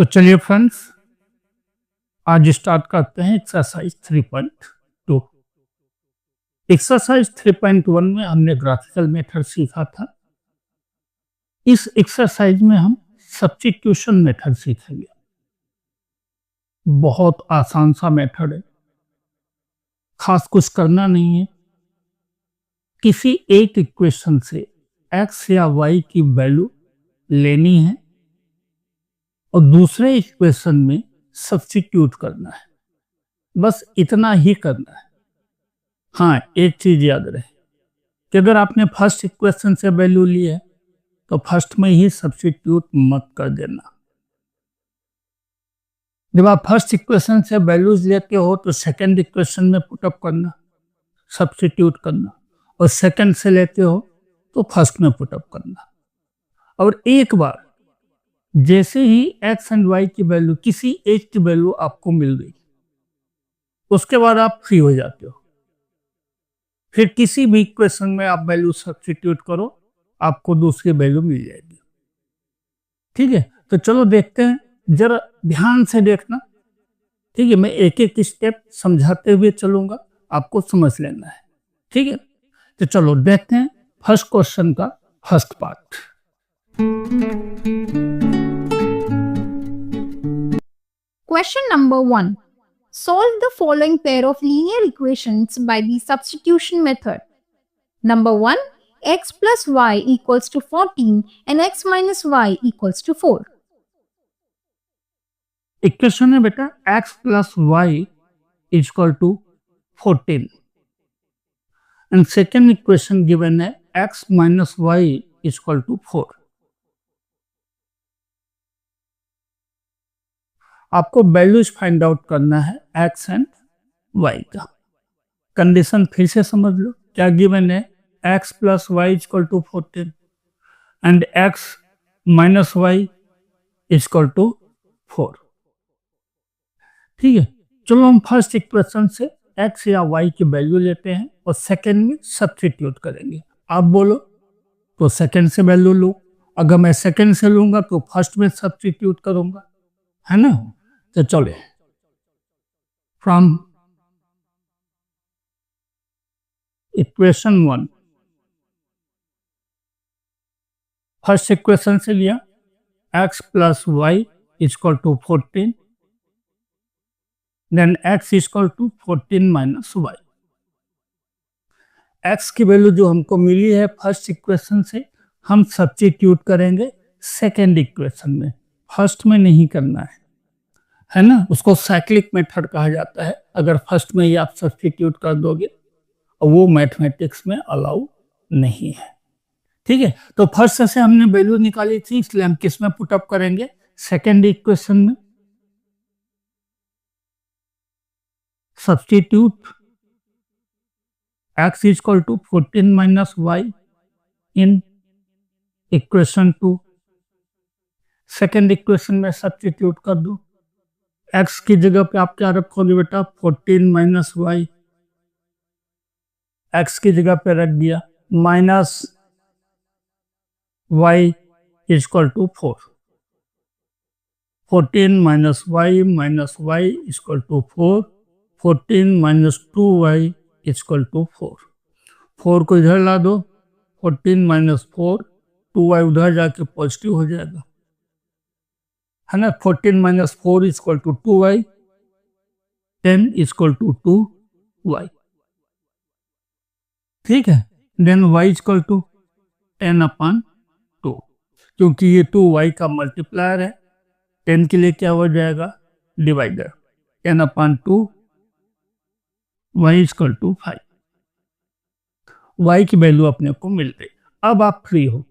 तो चलिए फ्रेंड्स, आज स्टार्ट करते हैं एक्सरसाइज 3.2। एक्सरसाइज 3.1 में हमने ग्राफिकल मेथड सीखा था। इस एक्सरसाइज में हम सब्स्टिट्यूशन मेथड सीखेंगे। बहुत आसान सा मेथड है, खास कुछ करना नहीं है। किसी एक इक्वेशन से x या y की वैल्यू लेनी है और दूसरे इक्वेशन में सब्स्टिट्यूट करना है। बस इतना ही करना है। हाँ, एक चीज याद रहे कि अगर आपने फर्स्ट इक्वेशन से वैल्यू ली है तो फर्स्ट में ही सब्स्टिट्यूट मत कर देना। जब आप फर्स्ट इक्वेशन से वैल्यूज लेते हो तो सेकंड इक्वेशन में पुटअप करना, सब्स्टिट्यूट करना, और सेकंड से लेते हो तो फर्स्ट में पुटअप करना। और एक बार जैसे ही x एंड y की वैल्यू, किसी एक की वैल्यू आपको मिल गई, उसके बाद आप फ्री हो जाते हो। फिर किसी भी इक्वेशन में आप वैल्यू सब्स्टिट्यूट करो, आपको दूसरी वैल्यू मिल जाएगी। ठीक है, तो चलो देखते हैं, जरा ध्यान से देखना। ठीक है, मैं एक एक स्टेप समझाते हुए चलूंगा, आपको समझ लेना है। ठीक है, तो चलो देखते हैं फर्स्ट क्वेश्चन का first part. Question number 1. Solve the following pair of linear equations by the substitution method. Number 1. X plus y equals to 14 and x minus y equals to 4. Equation है बेटा x plus y is equal to 14 and second equation given है x minus y is equal to 4. आपको values find out करना है x and y का। Condition फिर से समझ लो, क्या गिवन है? x plus y equal to 14 and x minus Y equal to 4। ठीक है, चलो हम फर्स्ट इक्वेशन से x या y की वैल्यू लेते हैं और सेकंड में सब्स्टिट्यूट करेंगे। आप बोलो तो सेकंड से वैल्यू लो, अगर मैं सेकंड से लूंगा तो फर्स्ट में सब्स्टिट्यूट करूंगा, है ना? तो चले फ्रॉम इक्वेशन 1, फर्स्ट इक्वेशन से लिया x plus y equal to 14, then x equal to 14 minus y. x की वैल्यू जो हमको मिली है फर्स्ट इक्वेशन से, हम सब्स्टिट्यूट करेंगे सेकेंड इक्वेशन में, फर्स्ट में नहीं करना है ना? उसको साइक्लिक मेथड कहा जाता है। अगर फर्स्ट में ही आप सब्स्टिट्यूट कर दोगे और वो मैथमेटिक्स में अलाउ नहीं है। ठीक है, तो फर्स्ट से हमने वैल्यू निकाली थी, इसलिए हम किस में पुटअप करेंगे? सेकेंड इक्वेशन में। Substitute x equal to 14 minus y in equation 2। Second equation में सब्स्टिट्यूट कर दो। x की जगह पे आप क्या रखोगे बेटा? 14 माइनस वाई। x की जगह पे रख दिया minus y equal to 4। 14 minus Y equal to 4। 14 minus 2y equal to 4। 4 को इधर ला दो, 14 माइनस 4, 2y उधर जाके पॉजिटिव हो जाएगा, है ना? 14 minus 4 equal to 2y, 10 equal to 2y। ठीक है, देन y इक्वल टू 10/2, क्योंकि ये 2y का मल्टीप्लायर है। 10 के लिए क्या हो जाएगा? Divider. 10/2, y equal to 5। y की वैल्यू अपने को मिल गई। अब आप फ्री हो।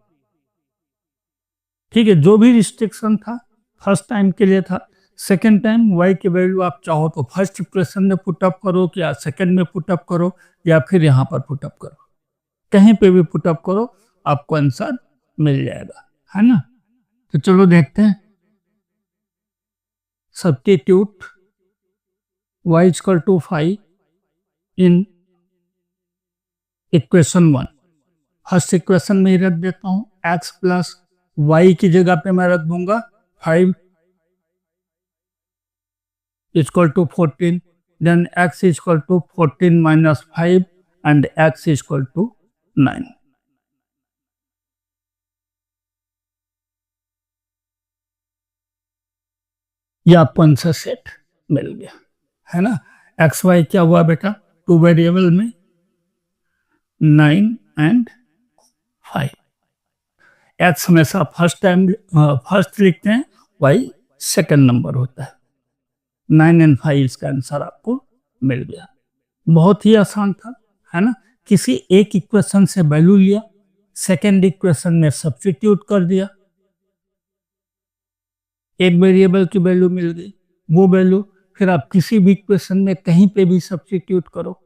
ठीक है, जो भी रिस्ट्रिक्शन था फर्स्ट टाइम के लिए था, सेकेंड टाइम y की वैल्यू आप चाहो तो फर्स्ट इक्वेशन में पुटअप करो, या सेकेंड में पुटअप करो, या फिर यहाँ पर पुटअप करो। कहीं पे भी पुटअप करो, आपको आंसर मिल जाएगा, है ना? तो चलो देखते हैं। Substitute y equal to 5 in equation 1। First equation में ही रख देता हूँ, x प्लस वाई की जगह पे मैं रख दूंगा 5 is equal to 14, then x is equal to 14 minus 5 and x is equal to 9. ये आपको आंसर सेट मिल गया है ना। एक्स वाई क्या हुआ बेटा, टू वेरिएबल में 9 एंड 5। एक्स हमेशा फर्स्ट लिखते हैं, वाई सेकंड नंबर होता है। 9 एंड 5 इसका आंसर आपको मिल गया। बहुत ही आसान था, है ना। किसी एक इक्वेशन से वैल्यू लिया, सेकंड इक्वेशन में सब्स्टिट्यूट कर दिया, एक वेरिएबल की वैल्यू मिल गई, वो वैल्यू फिर आप किसी भी इक्वेशन में कहीं पे भी सब्स्टिट्यूट करो,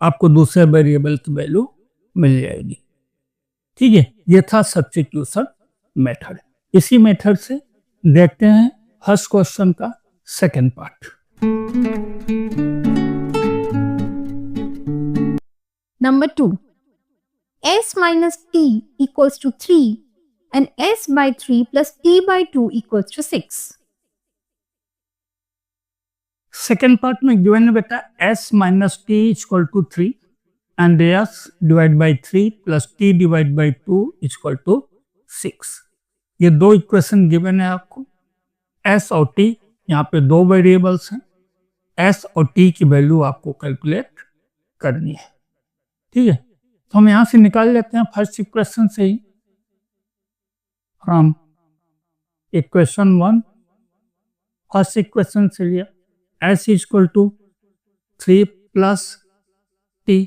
आपको दूसरे वेरिएबल की वैल्यू मिल जाएगी। ठीक है, ये था सब्स्टिट्यूशन मेथड। इसी मेथड से देखते हैं फर्स्ट क्वेश्चन का second part. Number 2. S minus t equals to 3 and s by 3 plus t by 2 equals to 6. Second part में गिवन है बेटा s minus t equal to 3 and s divide by 3 plus t divide by 2 equal to 6। ये दो equation given है आपको। s और t यहाँ पे दो वेरिएबल्स हैं, s और t की वैल्यू आपको कैलकुलेट करनी है। ठीक है, तो हम यहां से निकाल लेते हैं फर्स्ट इक्वेशन से ही। फ्रॉम इक्वेशन 1 फर्स्ट इक्वेशन से लिया s equal to 3 plus t,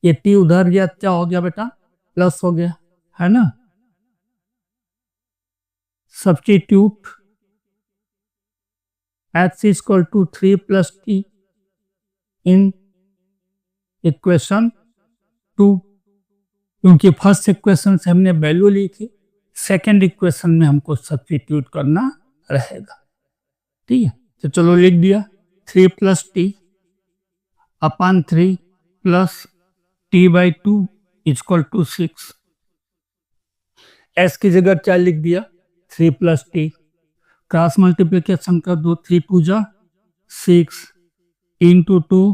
ये t उधर गया, क्या हो गया बेटा, प्लस हो गया, है ना। Substitute x equal to 3 plus t in equation 2, क्योंकि फर्स्ट इक्वेशन से हमने वैल्यू ली थी, सेकेंड इक्वेशन में हमको सब्स्टिट्यूट करना रहेगा। ठीक है, तो चलो लिख दिया 3 plus t upon 3 plus t by 2 equal to 6। S की जगह क्या लिख दिया, 3 प्लस टी, क्रॉस मल्टीप्लिकेशन कर दो, 3 2 जा 6 into 2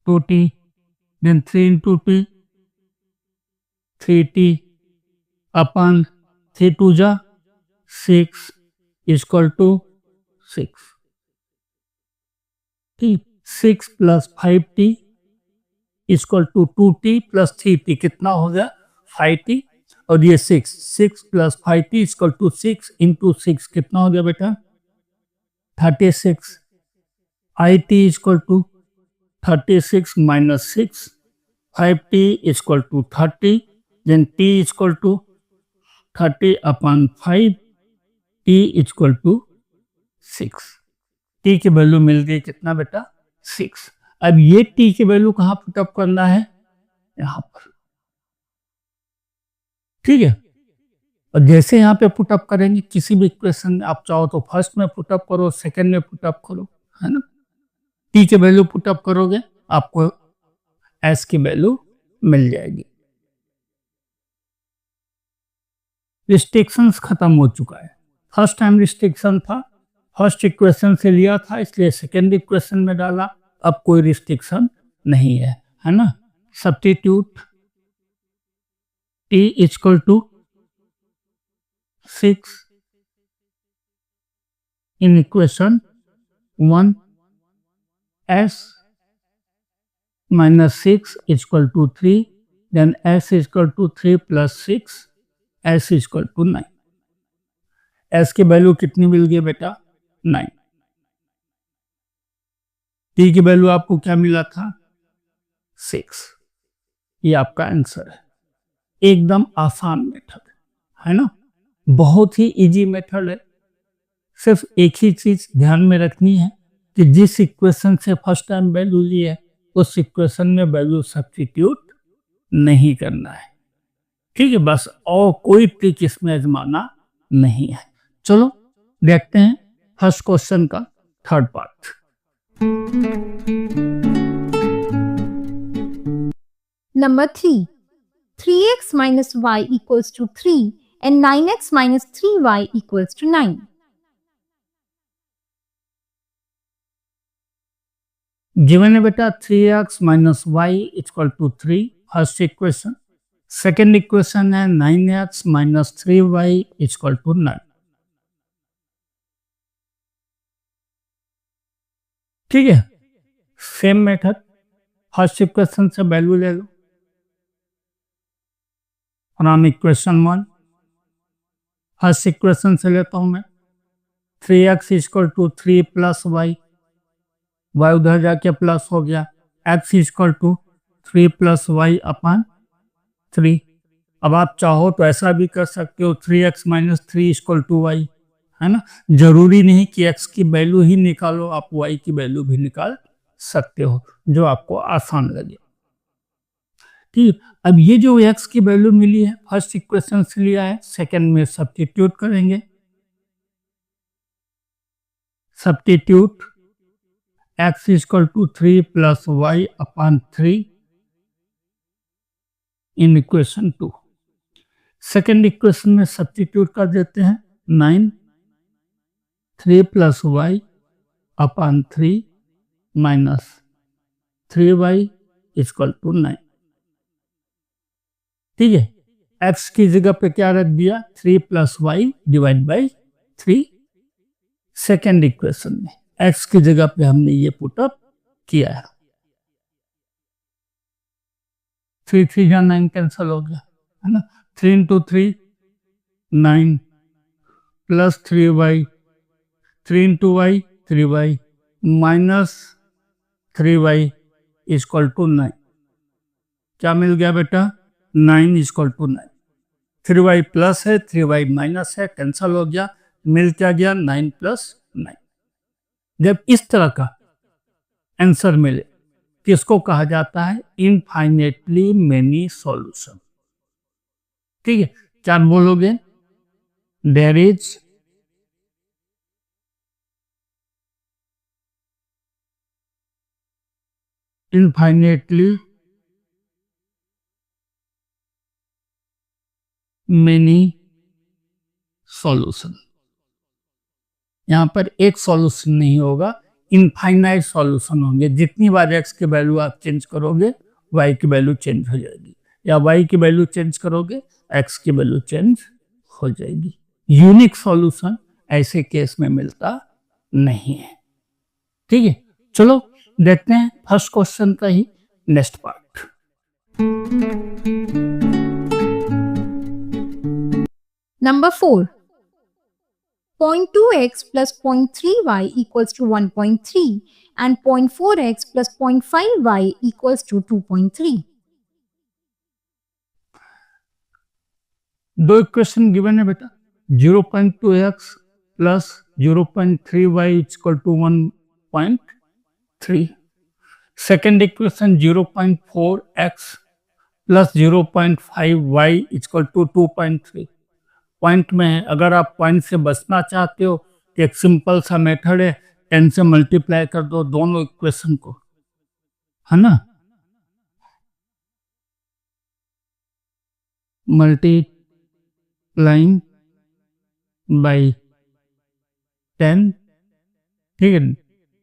2t, then 3 into t 3t upon 3 2 जा 6 equal to 6। ठीक, 6 plus 5t equal to 2t plus 3t, कितना हो गया 5t, और ये 6 plus 5t equal to 6 into 6 कितना हो गया बेटा 36। it equal to 36 minus 6, 5t equal to 30, then t equal to 30 upon 5, t equal to 6। t की वैल्यू मिल गई कितना बेटा 6। अब ये t की वैल्यू कहाँ पुटअप करना है, यहाँ पर। ठीक है, और जैसे यहाँ पे पुटअप करेंगे किसी भी इक्वेशन में, आप चाहो तो फर्स्ट में पुटअप करो, सेकंड में पुटअप करो, है ना। t की वैल्यू पुटअप करोगे आपको s की वैल्यू मिल जाएगी। रिस्ट्रिक्शंस खत्म हो चुका है। फर्स्ट टाइम रिस्ट्रिक्शन था, फर्स्ट इक्वेशन से लिया था इसलिए सेकेंड इक्वेशन में डाला, अब कोई रिस्ट्रिक्शन नहीं है, है ना। Substitute t equal to 6 in equation 1, s minus 6 equal to 3, then s equal to 3 plus 6, s equal to 9। s की वैल्यू कितनी मिल गई बेटा 9। t की वैल्यू आपको क्या मिला था 6। ये आपका आंसर है। एकदम आसान मेथड है ना, बहुत ही इजी मेथड है। सिर्फ एक ही चीज ध्यान में रखनी है कि जिस इक्वेशन से फर्स्ट टाइम वैल्यू ली है उस इक्वेशन में वैल्यू सब्स्टिट्यूट नहीं करना है। ठीक है, बस और कोई ट्रिक इसमें आजमाना नहीं है। चलो देखते हैं फर्स्ट क्वेश्चन का third part. Number 3. 3x minus y equals to 3 and 9x minus 3y equals to 9. Given है बेटा 3x minus Y equal to 3, first equation. Second equation है 9x minus 3y equal to 9। ठीक है, same method, first equation से value ले लो from equation 1। First equation से लेता हूं मैं 3x equal to 3 plus y, y उधर जाके प्लस हो गया, x equal to 3 plus y upon 3। अब आप चाहो तो ऐसा भी कर सकते हो 3x minus 3 equal to Y, है ना। जरूरी नहीं कि x की वैल्यू ही निकालो, आप y की वैल्यू भी निकाल सकते हो, जो आपको आसान लगे। ठीक, अब ये जो x की वैल्यू मिली है फर्स्ट इक्वेशन से लिया है, सेकंड में सब्स्टिट्यूट करेंगे। Substitute x equal to 3 plus y upon 3 in equation 2। Second equation में सब्स्टिट्यूट कर देते हैं 9 3 plus y upon 3 minus 3y equal to 9। ठीक है, x की जगह पे क्या रख दिया 3 plus y divide by 3। Second equation में x की जगह पे हमने ये पुटअप किया है। 3 3 या 9 कैंसिल हो गया, है ना। 3 into 3 9 plus 3y, 3 into y 3y minus 3y equal to 9। क्या मिल गया बेटा 9 इक्वल टू 9। 3y प्लस है 3y माइनस है, कैंसिल हो गया, मिल क्या गया 9 प्लस 9। जब इस तरह का आंसर मिले किसको कहा जाता है इनफाइनेटली मेनी सॉल्यूशन। ठीक है, क्या बोलोगे there is infinitely many solution. यहां पर एक सॉल्यूशन नहीं होगा, इनफाइनाइट सॉल्यूशन होंगे। जितनी बार x की वैल्यू आप चेंज करोगे y की वैल्यू चेंज हो जाएगी, या y की वैल्यू चेंज करोगे x की वैल्यू चेंज हो जाएगी। यूनिक सॉल्यूशन ऐसे केस में मिलता नहीं है। ठीक है, चलो देखते हैं फर्स्ट क्वेश्चन का ही next part. Number 4. 0.2x plus 0.3y equals to 1.3 and 0.4x plus 0.5y equals to 2.3. दो इक्वेशन गिवन है बेटा, 0.2x plus 0.3y equal to 1.3। Second equation 0.4x plus 0.5y equal to 2.3। Point में है, अगर आप point से बचना चाहते हो तो एक सिंपल सा मेथड है 10 से मल्टीप्लाई कर दो दोनों इक्वेशन को, है ना। मल्टीप्लाइंग बाई 10, ठीक है,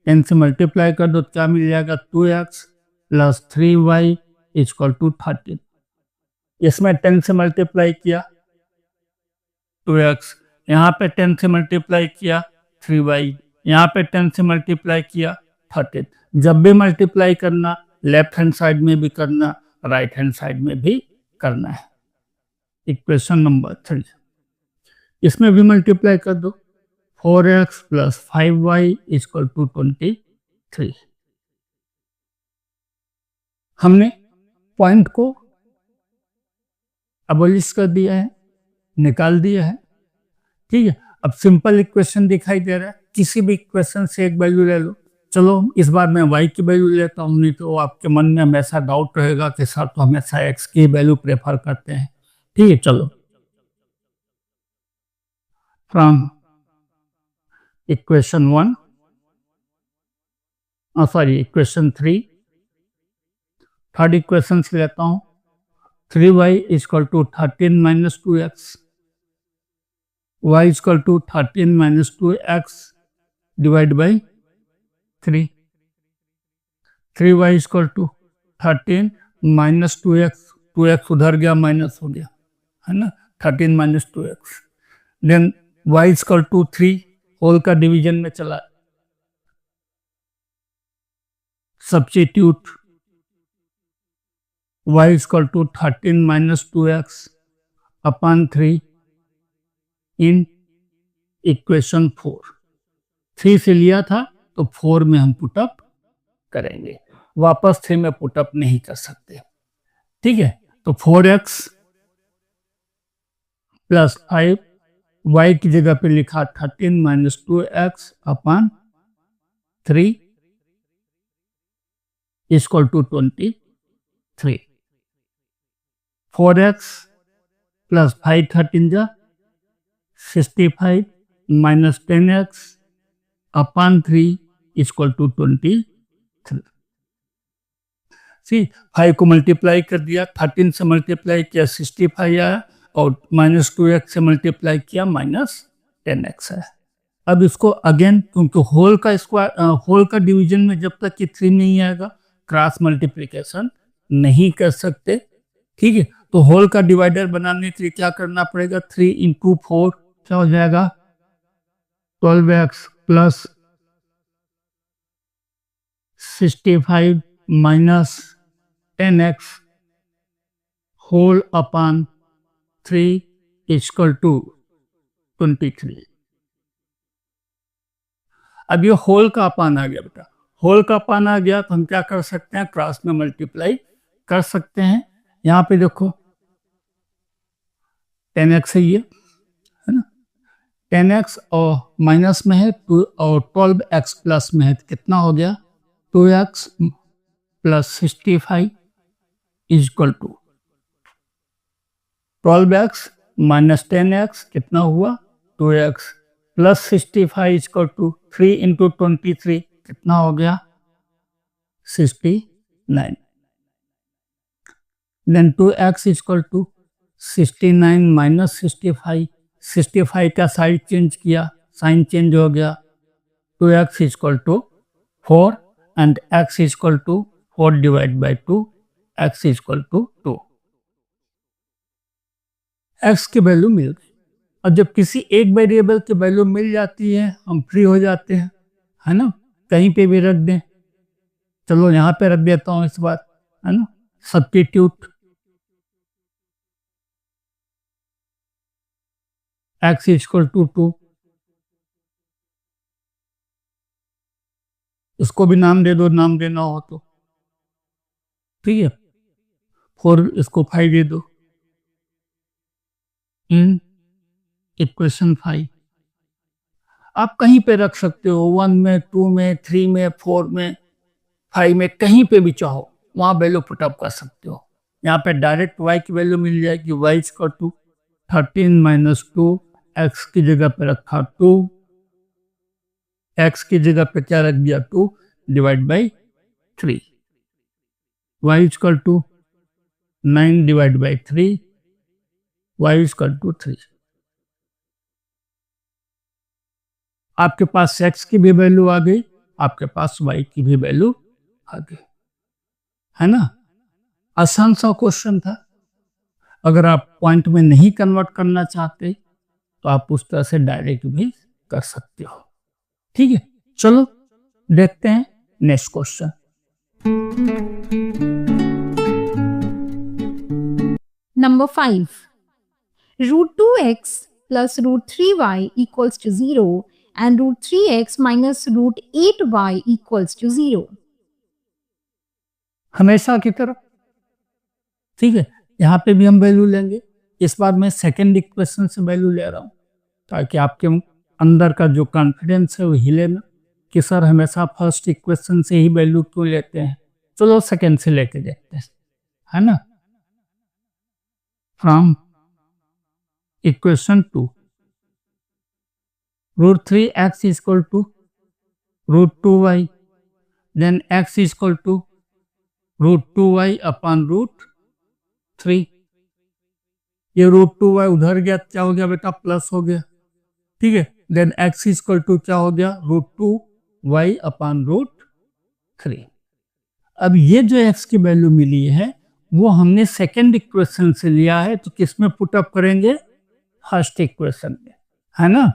10 से मल्टीप्लाई कर दो, क्या मिल जाएगा 2x plus 3y equal to 13। इसमें 10 से मल्टीप्लाई किया 2x, यहाँ पे 10 से मल्टीप्लाई किया 3y, यहाँ पे 10 से मल्टीप्लाई किया 13। जब भी मल्टीप्लाई करना लेफ्ट हैंड साइड में भी करना, राइट हैंड साइड में भी करना है। इक्वेशन नंबर 3, इसमें भी मल्टीप्लाई कर दो 4x plus 5y equal to 23। हमने पॉइंट को अबोलिश कर दिया है, निकाल दिया है। ठीक है, अब सिंपल इक्वेशन दिखाई दे रहा है, किसी भी इक्वेशन से एक वैल्यू ले लो। चलो इस बार मैं y की वैल्यू लेता हूँ, नहीं तो आपके मन में हमेशा डाउट रहेगा कि सर तो हमेशा x की वैल्यू प्रेफर करते हैं। ठीक है, चलो from equation 1 equation 3, third equation से लेता हूँ 3y equal to 13 minus 2x, y equal to 13 minus 2x divide by 3। 3y equal to 13 minus 2x, 2x उधर गया माइनस हो गया, है ना, 13 minus 2x। Then y equal to 3, whole का डिवीजन में चला, substitute y equal to 13 minus 2x upon 3 in equation 4। 3 से लिया था तो 4 में हम पुटअप करेंगे, वापस 3 में पुटअप नहीं कर सकते, ठीक है। तो 4x प्लस 5, y की जगह पे लिखा 13 minus 2x upon 3 equal to 23। 4x plus 5 13 जा 65 minus 10x upon 3 equal to 23। See 5 को मल्टीप्लाई कर दिया, 13 से मल्टीप्लाई किया 65 आया, और माइनस 2x से मल्टीप्लाई किया माइनस 10x है। अब इसको अगेन, क्योंकि होल का स्क्वायर, होल का डिवीजन में जब तक कि 3 नहीं आएगा क्रॉस मल्टीप्लिकेशन नहीं कर सकते, ठीक है। तो होल का डिवाइडर बनाने के लिए क्या करना पड़ेगा, 3 इंटू 4 क्या हो जाएगा, 12x plus 65 minus 10x whole upon 3 equal to 23। अब ये होल का अपान आ गया बेटा, होल का अपान आ गया तो हम क्या कर सकते हैं, क्रॉस में मल्टीप्लाई कर सकते हैं। यहाँ पे देखो 10x है ये, है ना, 10x और माइनस में है 2 और 12x प्लस में है, तो कितना हो गया 2x plus 65 equal to 12x minus 10x कितना हुआ 2x plus 65 equal to 3 into 23 कितना हो गया 69। Then 2x equal to 69 minus 65, 65 का साइड चेंज किया, साइन चेंज हो गया, 2x equal to 4 and x equal to 4 divide by 2, x equal to 2। x की वैल्यू मिल गई। और जब किसी एक वेरिएबल की वैल्यू मिल जाती है हम फ्री हो जाते हैं, है ना, कहीं पे भी रख दें। चलो यहाँ पे रख देता हूँ इस बार, है ना, सब्स्टिट्यूट x इक्वल टू 2, इसको भी नाम दे दो, नाम देना हो तो, ठीक है। 4 इसको 5 दे दो, इन इक्वेशन 5। आप कहीं पे रख सकते हो, 1 में, 2 में, 3 में, 4 में, 5 में, कहीं पे भी चाहो वहां वैल्यू पुटअप कर सकते हो। यहाँ पे डायरेक्ट y की वैल्यू मिल जाएगी, y equal to 13 minus 2, x की जगह पे रखा 2, x की जगह पे क्या रख दिया 2 divide by 3, y equal to 9 divide by 3, y equal to 3। आपके पास x की भी वैल्यू आ गई, आपके पास y की भी वैल्यू आ गई, है ना। आसान सा क्वेश्चन था। अगर आप पॉइंट में नहीं कन्वर्ट करना चाहते तो आप उस तरह से डायरेक्ट भी कर सकते हो, ठीक है। चलो देखते हैं next question. Number 5. Root 2x plus root 3y equals to 0 and root 3x minus root 8y equals to 0. हमेशा की तरह, ठीक है, यहाँ पे भी हम वैल्यू लेंगे। इस बार मैं सेकेंड इक्वेशन से वैल्यू ले रहा हूँ ताकि आपके अंदर का जो कॉन्फिडेंस है वो हिले ना कि सर हमेशा फर्स्ट इक्वेशन से ही वैल्यू क्यों लेते हैं। चलो सेकेंड से लेके देखते हैं, है ना। From equation 2 root 3x equal to root 2y, then x equal to root 2y upon root 3। ये रूट 2y उधर गया, क्या हो गया बेटा प्लस हो गया, ठीक है। देन x इक्वल टू क्या हो गया रूट 2y अपॉन रूट 3। अब ये जो x की वैल्यू मिली है वो हमने सेकेंड इक्वेशन से लिया है, तो किस में पुट अप करेंगे? फर्स्ट इक्वेशन में, है ना।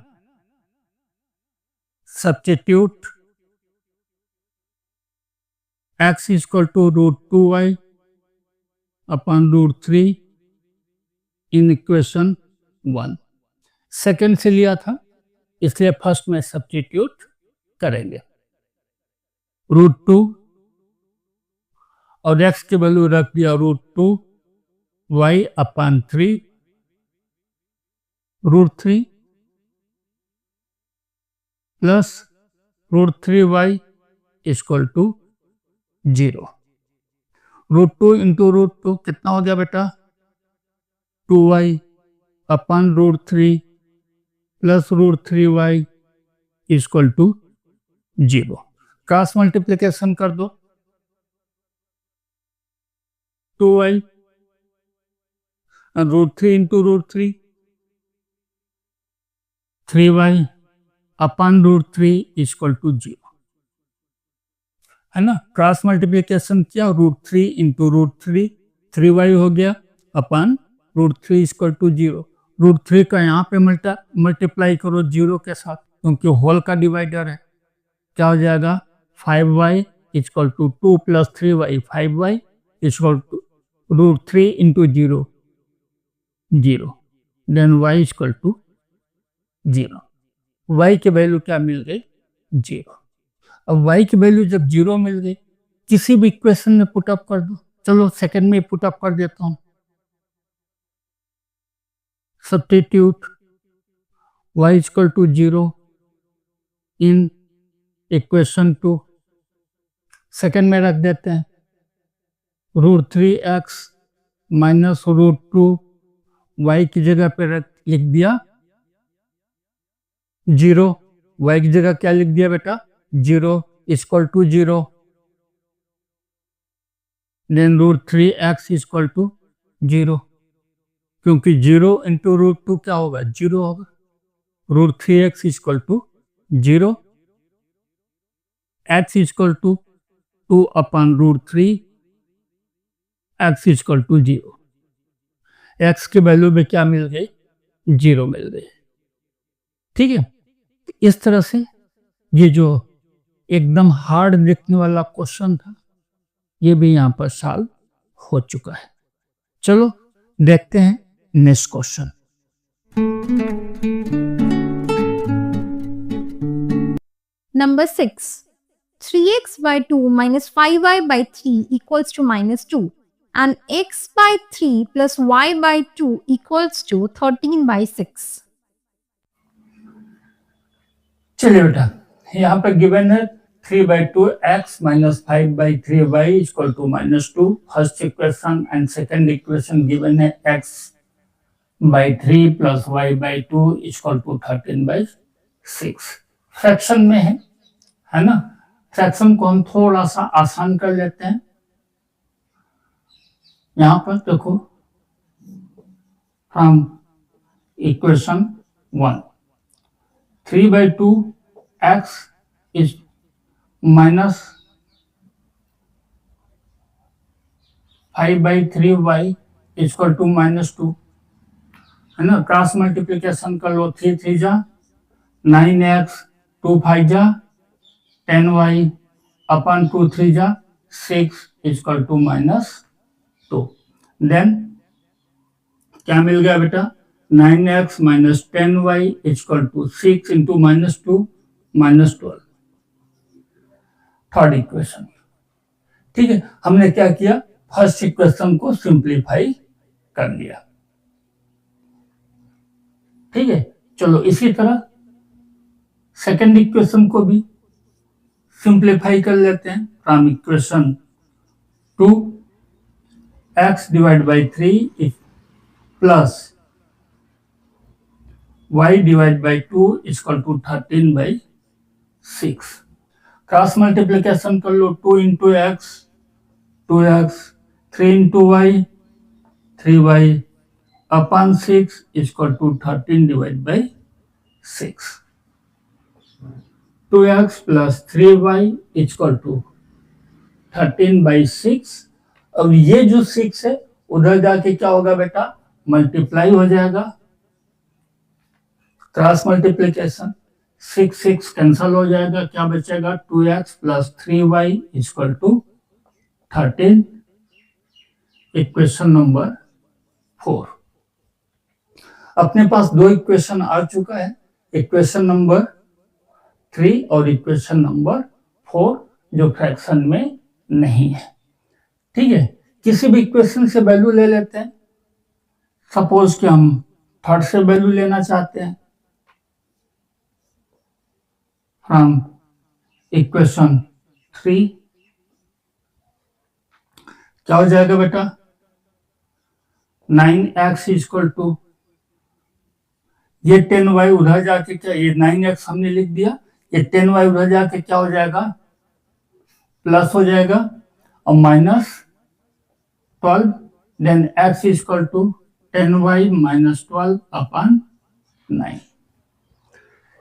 Substitute x equal to √2y upon √3 in equation 1। Second से लिया था इसलिए फर्स्ट में सब्स्टिट्यूट करेंगे। √2 और x की वैल्यू रख दिया √2 y upon 3 √3 plus √3y equal to 0। √2 into √2 कितना हो गया बेटा? 2y upon √3 plus √3y equal to 0। Cross multiplication कर दो। 2y √3 into √3 3y upon √3 equal to 0, है ना। क्रॉस मल्टीप्लिकेशन किया, √3 इंटू √3 3y हो गया अपॉन √3 इक्वल टू 0। √3 का यहाँ पे मल्टीप्लाई करो 0 के साथ, क्योंकि होल का डिवाइडर है। क्या हो जाएगा? 5y equal to 2 plus 3y 5y equal to √3 into 0 0, then y equal to 0। y की वैल्यू क्या मिल गई? 0। अब y की वैल्यू जब 0 मिल गई, किसी भी इक्वेशन में पुटअप कर दो। चलो सेकंड में पुटअप कर देता हूं। Substitute y equal to 0 in equation 2। Second में रख देते हैं √3x माइनस √2 y की जगह पे लिख दिया 0। y की जगह क्या लिख दिया बेटा? 0 equal to 0, then √3x equal to 0, क्योंकि 0 इंटू √2 क्या होगा? 0 होगा। √3x equal to 0, x equal to 2 upon √3 x equal to 0। x की वैल्यू में क्या मिल गई? 0 मिल गई। ठीक है, इस तरह से ये जो एकदम हार्ड दिखने वाला क्वेश्चन था ये भी यहाँ पर सॉल्व हो चुका है। चलो देखते हैं next question. Number 6. 3x by 2 minus 5y by 3 equals to -2 and x by 3 plus y by 2 equals to 13 by 6. चलिए बेटा, यहाँ पर गिवन है 3/2 x minus 5/3y equal to -2। First equation and second equation given है x by 3 plus y by 2 equal to 13/6। Fraction में है ना। Fraction को हम थोड़ा सा आसान कर लेते हैं। यहाँ पर देखो, from equation 1 3/2 x is minus 5/3y equal to -2, है ना। क्रॉस मल्टीप्लिकेशन कर लो, 3 3 जा 9x, 2 5 जा 10y अपॉन 2 3 जा 6 इक्वल टू -2। देन क्या मिल गया बेटा? 9x minus 10y equal to 6 into -2 -12। Third equation. ठीक है, हमने क्या किया? फर्स्ट इक्वेशन को सिंप्लीफाई कर लिया। ठीक है, चलो इसी तरह सेकंड इक्वेशन को भी सिंप्लीफाई कर लेते हैं। From equation 2 x divide by 3 plus y divide by 2 equal to 13/6। Cross multiplication कर लो, 2 into x 2x, 3 into y 3y upon 6 equal to 13 divide by 6। 2x plus 3y equal to 13/6। अब ये जो 6 है उधर जाके क्या होगा बेटा, मल्टीप्लाई हो जाएगा, क्रॉस मल्टीप्लीकेशन, 6 कैंसल हो जाएगा, क्या बचेगा 2x plus 3y equal to 13। Equation number 4। अपने पास दो इक्वेशन आ चुका है, इक्वेशन नंबर 3 और इक्वेशन नंबर 4 जो फ्रैक्शन में नहीं है। ठीक है, किसी भी इक्वेशन से वैल्यू ले लेते हैं। सपोज कि हम थर्ड से वैल्यू लेना चाहते हैं फ्रॉम इक्वेशन 3, क्या हो जाएगा बेटा, 9x इक्वल टू, ये 10y उधर जाके क्या, ये 9x हमने लिख दिया, ये 10y उधर जाके क्या हो जाएगा, प्लस हो जाएगा, और minus 12, then x equal to 10y minus 12 upon 9।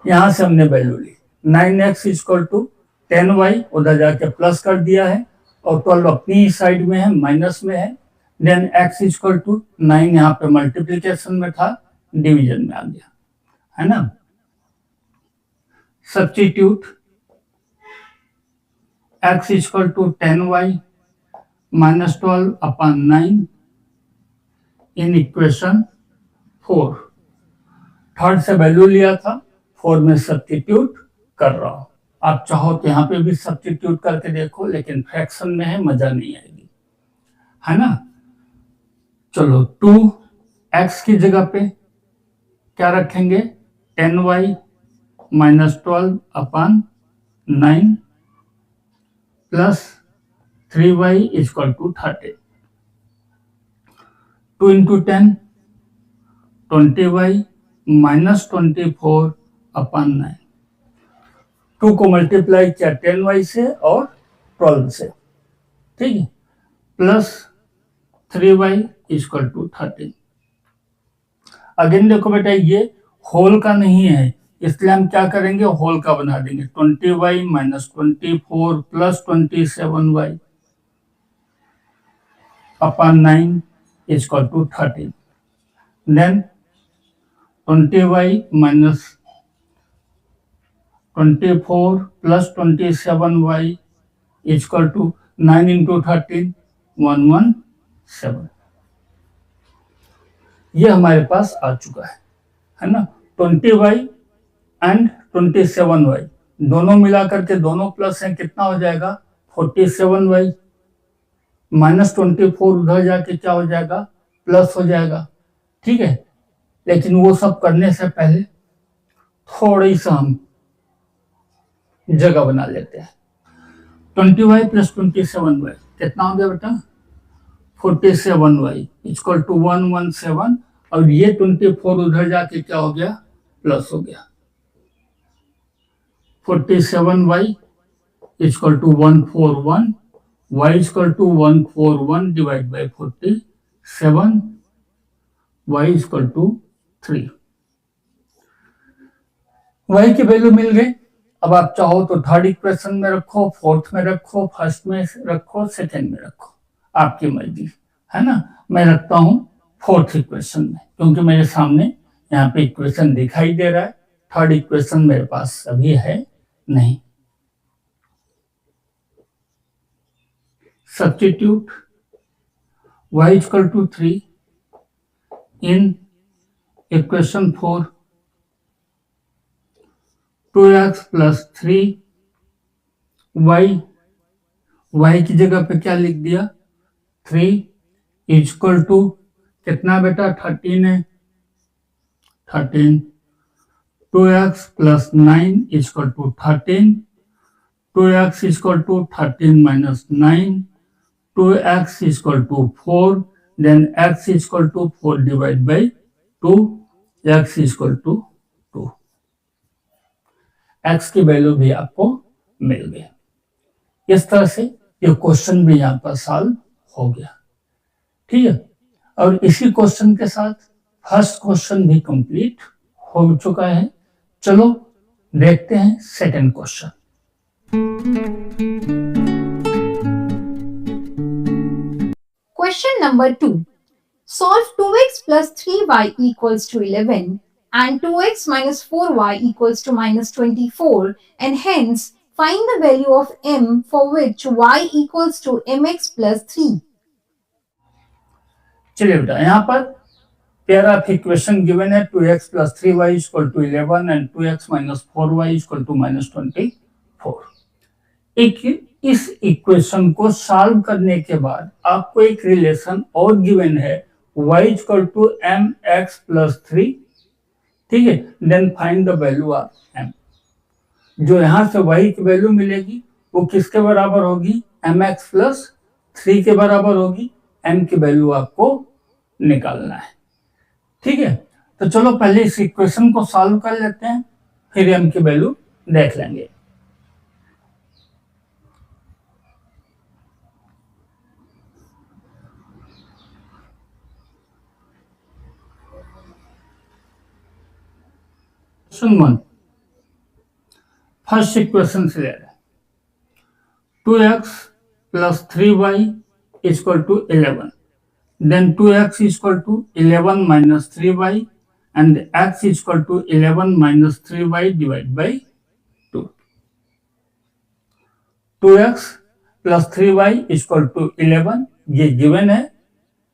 यहां से हमने value Lee, 9x equal to 10y उधर जाके प्लस कर दिया है, और 12 अपनी साइड में है, माइनस में है, देन x इक्वल टू 9 यहाँ पे मल्टीप्लीकेशन में था, डिवीजन में आ गया, है ना। Substitute x equal to 10y minus 12 upon 9 in equation 4। Third से वैल्यू लिया था, 4 में सब्स्टिट्यूट कर रहा हूं। आप चाहो तो यहाँ पे भी सब्स्टिट्यूट करके देखो, लेकिन फ्रैक्शन में है, मजा नहीं आएगी, है ना। चलो 2x की जगह पे क्या रखेंगे, 10y minus 12 upon 9 plus 3y equal to 30। 2 into 10 20y minus 24 upon 9। 2 को मल्टीप्लाई किया 10y से और 12 से, ठीक है, plus 3y equal to 13। Again देखो बेटा, ये होल का नहीं है, इसलिए हम क्या करेंगे, होल का बना देंगे। 20y minus 24 plus 27y upon 9 equal to 13। Then 20y minus 24 plus 27y equal to 9 into 13 117। ये हमारे पास आ चुका है ना। 20y एंड 27y दोनों मिला करके, दोनों प्लस हैं, कितना हो जाएगा 47y, माइनस 24 उधर जाके क्या हो जाएगा, प्लस हो जाएगा, ठीक है। लेकिन वो सब करने से पहले थोड़ी सा हम जगह बना लेते हैं। 20y प्लस 27y कितना हो गया बेटा, 47y इक्वल टू 117, और ये 24 उधर जाके क्या हो गया, प्लस हो गया। 47y equal to 141, y equal to 141 divide by 47, y equal to 3। y की वैल्यू मिल गई। अब आप चाहो तो थर्ड इक्वेशन में रखो, फोर्थ में रखो, फर्स्ट में रखो, सेकेंड में रखो, आपकी मर्जी, है ना। मैं रखता हूं फोर्थ इक्वेशन में, क्योंकि मेरे सामने यहाँ पे इक्वेशन दिखाई दे रहा है। थर्ड इक्वेशन मेरे पास अभी है नहीं। Substitute y equal to 3 in equation 4, 2x plus 3y, y की जगह पे क्या लिख दिया 3 इक्वल टू कितना बेटा 13 है, 13, 2x plus 9 equal to 13, 2x equal to 13 minus 9, 2x equal to 4, then x equal to 4 divide by 2, x equal to 2। x की वैल्यू भी आपको मिल गई। इस तरह से ये क्वेश्चन भी यहाँ पर सॉल्व हो गया, ठीक है। और इसी क्वेश्चन के साथ फर्स्ट क्वेश्चन भी कंप्लीट हो चुका है। चलो देखते हैं second question. Question number 2. Solve 2x plus 3y equals to 11 and 2x minus 4y equals to minus 24 and hence find the value of m for which y equals to mx plus 3. चलिए बेटा, यहाँ पर pair of equation given है 2x plus 3y equal to 11 and 2x minus 4y equal to minus 24. इस equation को solve करने के बाद आपको एक रिलेशन और गिवन है y equal to mx plus 3. ठीक है, then find the value of m. जो यहां से y की वैल्यू मिलेगी वो किसके बराबर होगी? mx plus 3 के बराबर होगी. m की वैल्यू आपको निकालना है. ठीक है, तो चलो पहले इस इक्वेशन को सॉल्व कर लेते हैं, फिर m की वैल्यू देख लेंगे. क्वेश्चन 1 फर्स्ट इक्वेशन से ले रहे हैं. 2x plus 3y is equal to 11. Then 2x is equal to 11 minus 3y and x is equal to 11 minus 3y divided by 2. 2x plus 3y is equal to 11, ये given है.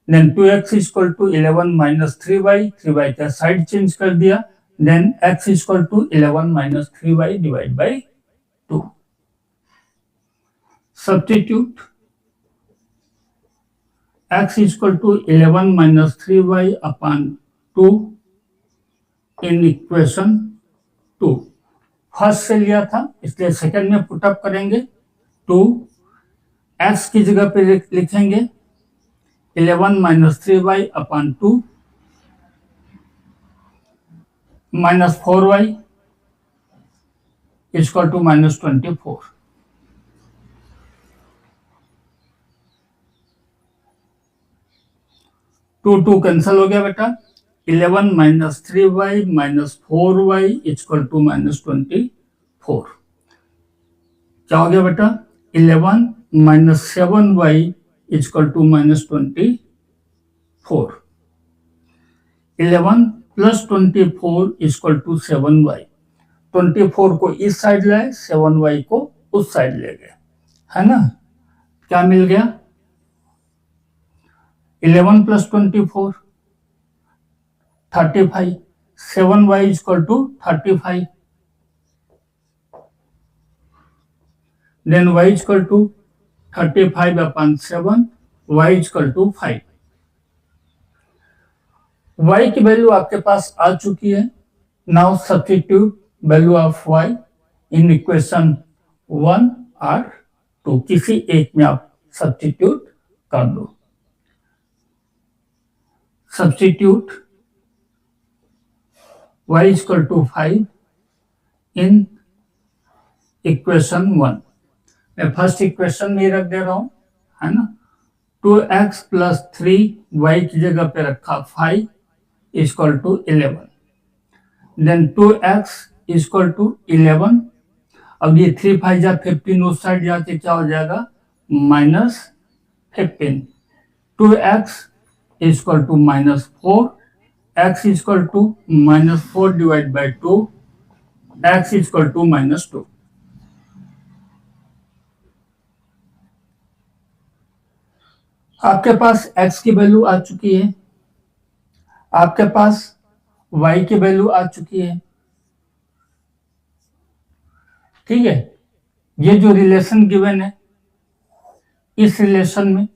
Then 2x is equal to 11 minus 3y, 3y का side change कर दिया. Then x is equal to 11 minus 3y divided by 2. Substitute x is equal to 11 minus 3y upon 2 in equation 2. First से लिया था इसलिए second में put up करेंगे. 2 x की जगह पे लिखेंगे 11 minus 3y upon 2 minus 4y is equal to minus 24. Two cancel हो गया बेटा. 11 minus 3y minus 4y is equal to minus 24. क्या हो गया बेटा? 11 minus 7y is equal to minus 24. 11 plus 24 is equal to 7y. 24 को इस साइड लाए, 7y को उस साइड ले गए, है ना. क्या मिल गया? 11 plus 24 35. 7y is equal to 35. Then y is equal to 35 upon 7. Y is equal to 5. y की वैल्यू आपके पास आ चुकी है. Now substitute value of y in equation 1 और 2. किसी एक में आप सब्स्टिट्यूट कर दो. Substitute y is equal to 5 in equation 1. मैं फर्स्ट इक्वेशन में रख दे रहा हूं, है ना. 2x plus 3y की जगह पे रखा 5 is equal to 11. Then 2x is equal to 11. अब ये 3 5 जा 15 उस साइड जाके क्या हो जाएगा? minus 15. 2x is equal to minus 4. x is equal to minus 4 divided by 2. x is equal to minus 2. आपके पास x की वैल्यू आ चुकी है, आपके पास y की वैल्यू आ चुकी है. ठीक है, ये जो रिलेशन गिवन है इस रिलेशन में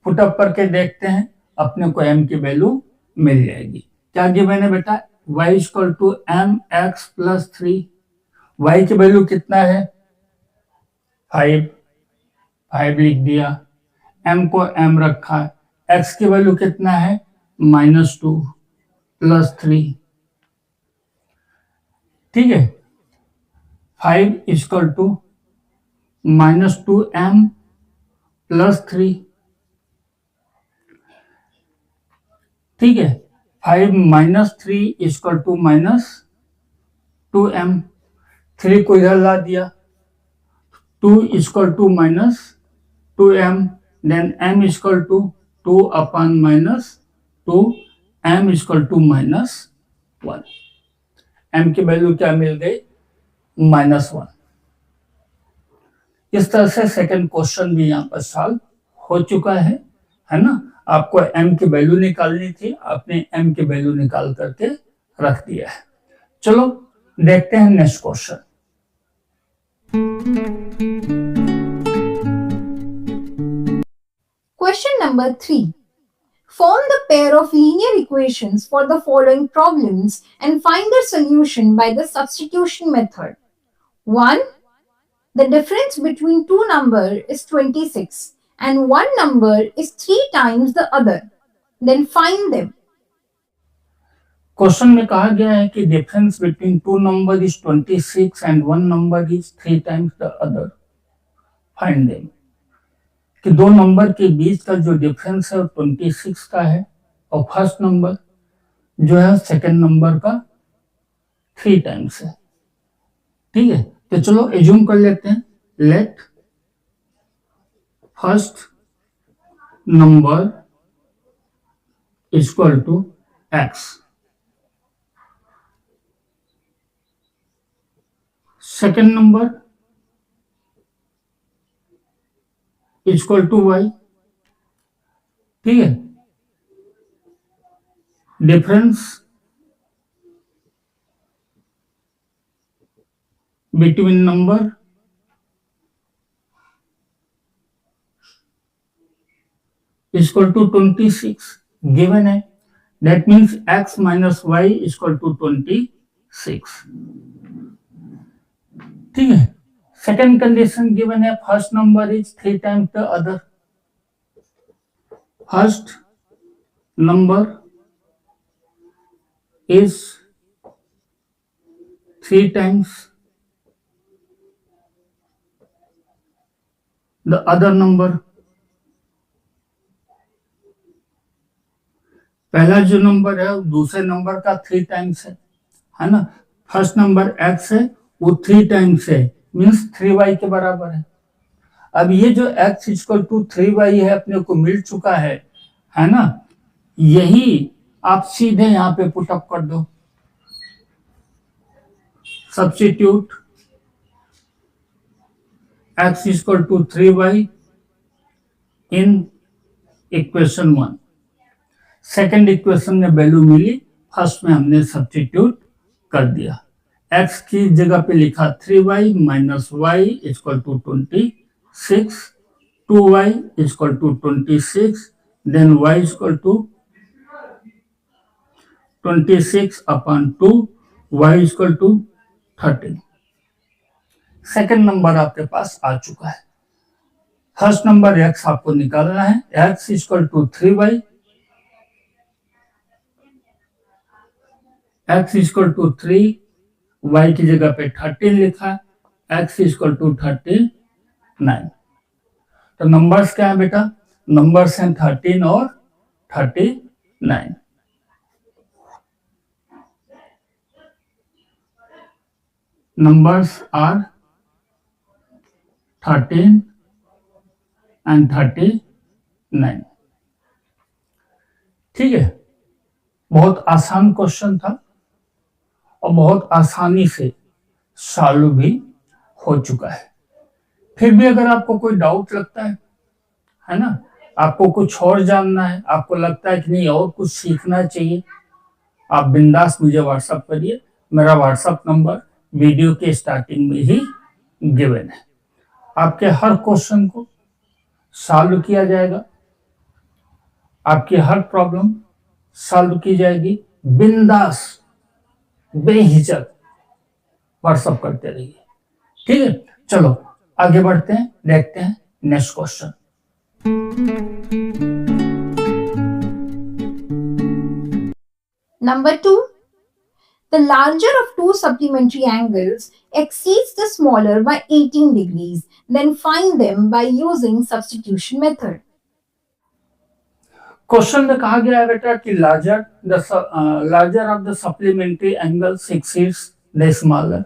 पुटअप करके देखते हैं, अपने को m की वैल्यू मिल जाएगी. क्या गिवन है बेटा? y equal to mx plus 3. y की वैल्यू कितना है? 5 लिख दिया. m को m रखा. x की वैल्यू कितना है? -2 प्लस 3. ठीक है, 5 इक्वल टू -2m प्लस 3. ठीक है, 5 - 3 इक्वल टू -2m. 3 को इधर ला दिया. 2 equal to -2m. Then m equal to 2 upon -2, m equal to -1। m की वैल्यू क्या मिल गई? -1। इस तरह से सेकंड क्वेश्चन भी यहाँ पर सॉल्व हो चुका है ना। आपको m की वैल्यू निकालनी थी, आपने m की वैल्यू निकाल करके रख दिया है। चलो देखते हैं next question. Question number 3. Form the pair of linear equations for the following problems and find their solution by the substitution method. 1. The difference between two numbers is 26 and one number is 3 times the other. Then find them. Question में कहा गया है कि difference between two number is 26 and one number is 3 times the other, find them. कि दो number के बीच का जो डिफरेंस है वो 26 का है और फर्स्ट नंबर जो है सेकंड नंबर का 3 टाइम्स है। ठीक है, तो चलो एज्यूम कर लेते हैं। Let first number equal to x, second number equal to y। ठीक है, difference between number equal to 26 given है। That means x minus Y equal to 26। ठीक है, सेकेंड कंडीशन गिवन है, first number is 3 times the other. First number is 3 times the other number. पहला जो number है दूसरे नंबर का 3 times है ना। फर्स्ट नंबर x है वो 3 टाइम्स है, मीन्स 3y के बराबर है। अब ये जो x इक्वल टू 3y है अपने को मिल चुका है ना। यही आप सीधे यहां पे पुटअप कर दो, substitute x equal to 3y in equation 1। Second equation में वैल्यू मिली, फर्स्ट में हमने सब्स्टिट्यूट कर दिया। x की जगह पे लिखा 3y minus Y equal to 26, 2y equal to 26, then y equal to 26 upon 2, y equal to 13। Second number आपके पास आ चुका है। फर्स्ट नंबर x आपको निकालना है, x equal to 3y, x equal to 3, y की जगह पे 13 लिखा, x इक्वल टू 39। तो नंबर्स क्या है बेटा? नंबर्स हैं 13 और 39। Numbers are 13 and 39। ठीक है, बहुत आसान क्वेश्चन था और बहुत आसानी से सॉल्व भी हो चुका है। फिर भी अगर आपको कोई डाउट लगता है ना, आपको कुछ और जानना है, आपको लगता है कि नहीं और कुछ सीखना चाहिए, आप बिंदास मुझे व्हाट्सएप करिए। मेरा व्हाट्सएप नंबर वीडियो के स्टार्टिंग में ही गिवन है। आपके हर क्वेश्चन को सॉल्व किया जाएगा, आपकी हर प्रॉब्लम सॉल्व की जाएगी। बिंदास बेहिचक व्हाट्सएप करते रहिए। ठीक है, चलो आगे बढ़ते हैं, देखते हैं next question. Number 2. The larger of two supplementary angles exceeds the smaller by 18 degrees. Then find them by using substitution method. Question में कहा गया है बेटा कि larger of the supplementary angle exceeds the smaller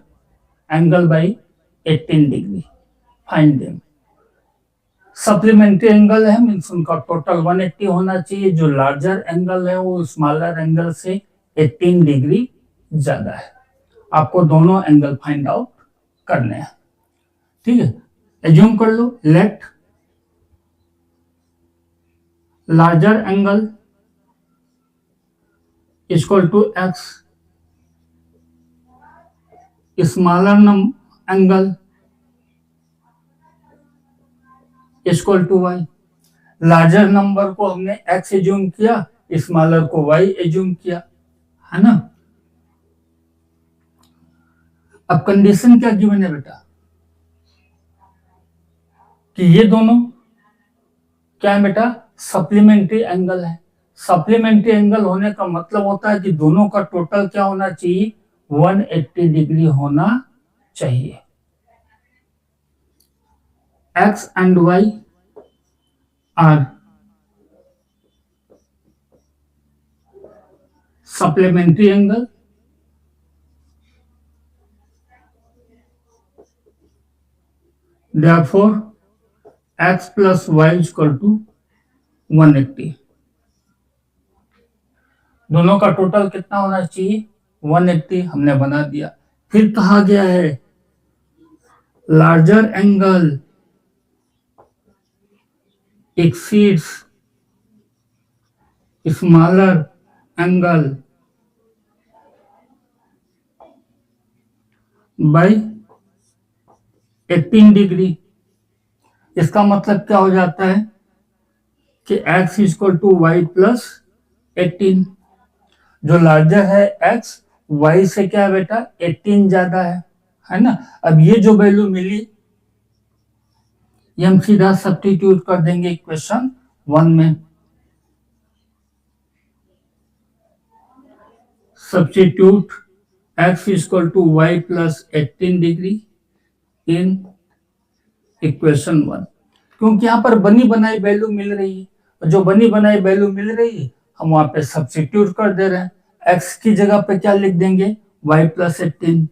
angle by 18 degree, find them. Supplementary angle है means उनका total 180 होना चाहिए। जो लार्जर एंगल है वो स्मॉलर एंगल से 18 डिग्री ज्यादा है। आपको दोनों एंगल फाइंड आउट करने हैं, ठीक है। एज्यूम कर लो, let larger angle equal to X, smaller angle equal to Y. Larger number को हमने एक्स एज्यूम किया, स्मॉलर को वाई एज्यूम किया, है ना। अब कंडीशन क्या गिवन है बेटा कि ये दोनों क्या है बेटा, सप्लीमेंट्री एंगल है। सप्लीमेंट्री एंगल होने का मतलब होता है कि दोनों का टोटल क्या होना चाहिए, 180 डिग्री होना चाहिए। X and Y are supplementary angle, therefore X plus Y is equal to 180। दोनों का टोटल कितना होना चाहिए, 180 हमने बना दिया। फिर कहा गया है larger angle exceeds smaller angle by 18 degree. इसका मतलब क्या हो जाता है कि x equal to y plus 18। जो लार्जर है x y से क्या है बेटा, 18 ज्यादा है ना। अब ये जो वैल्यू मिली ये हम सीधा सब्स्टिट्यूट कर देंगे इक्वेशन 1 में। Substitute x equal to y plus 18 degree in equation 1, क्योंकि यहाँ पर बनी बनाई वैल्यू मिल रही है, और जो बनी बनाई वैल्यू मिल रही है हम वहां पे सब्स्टिट्यूट कर दे रहे हैं। x की जगह पे क्या लिख देंगे, y plus 18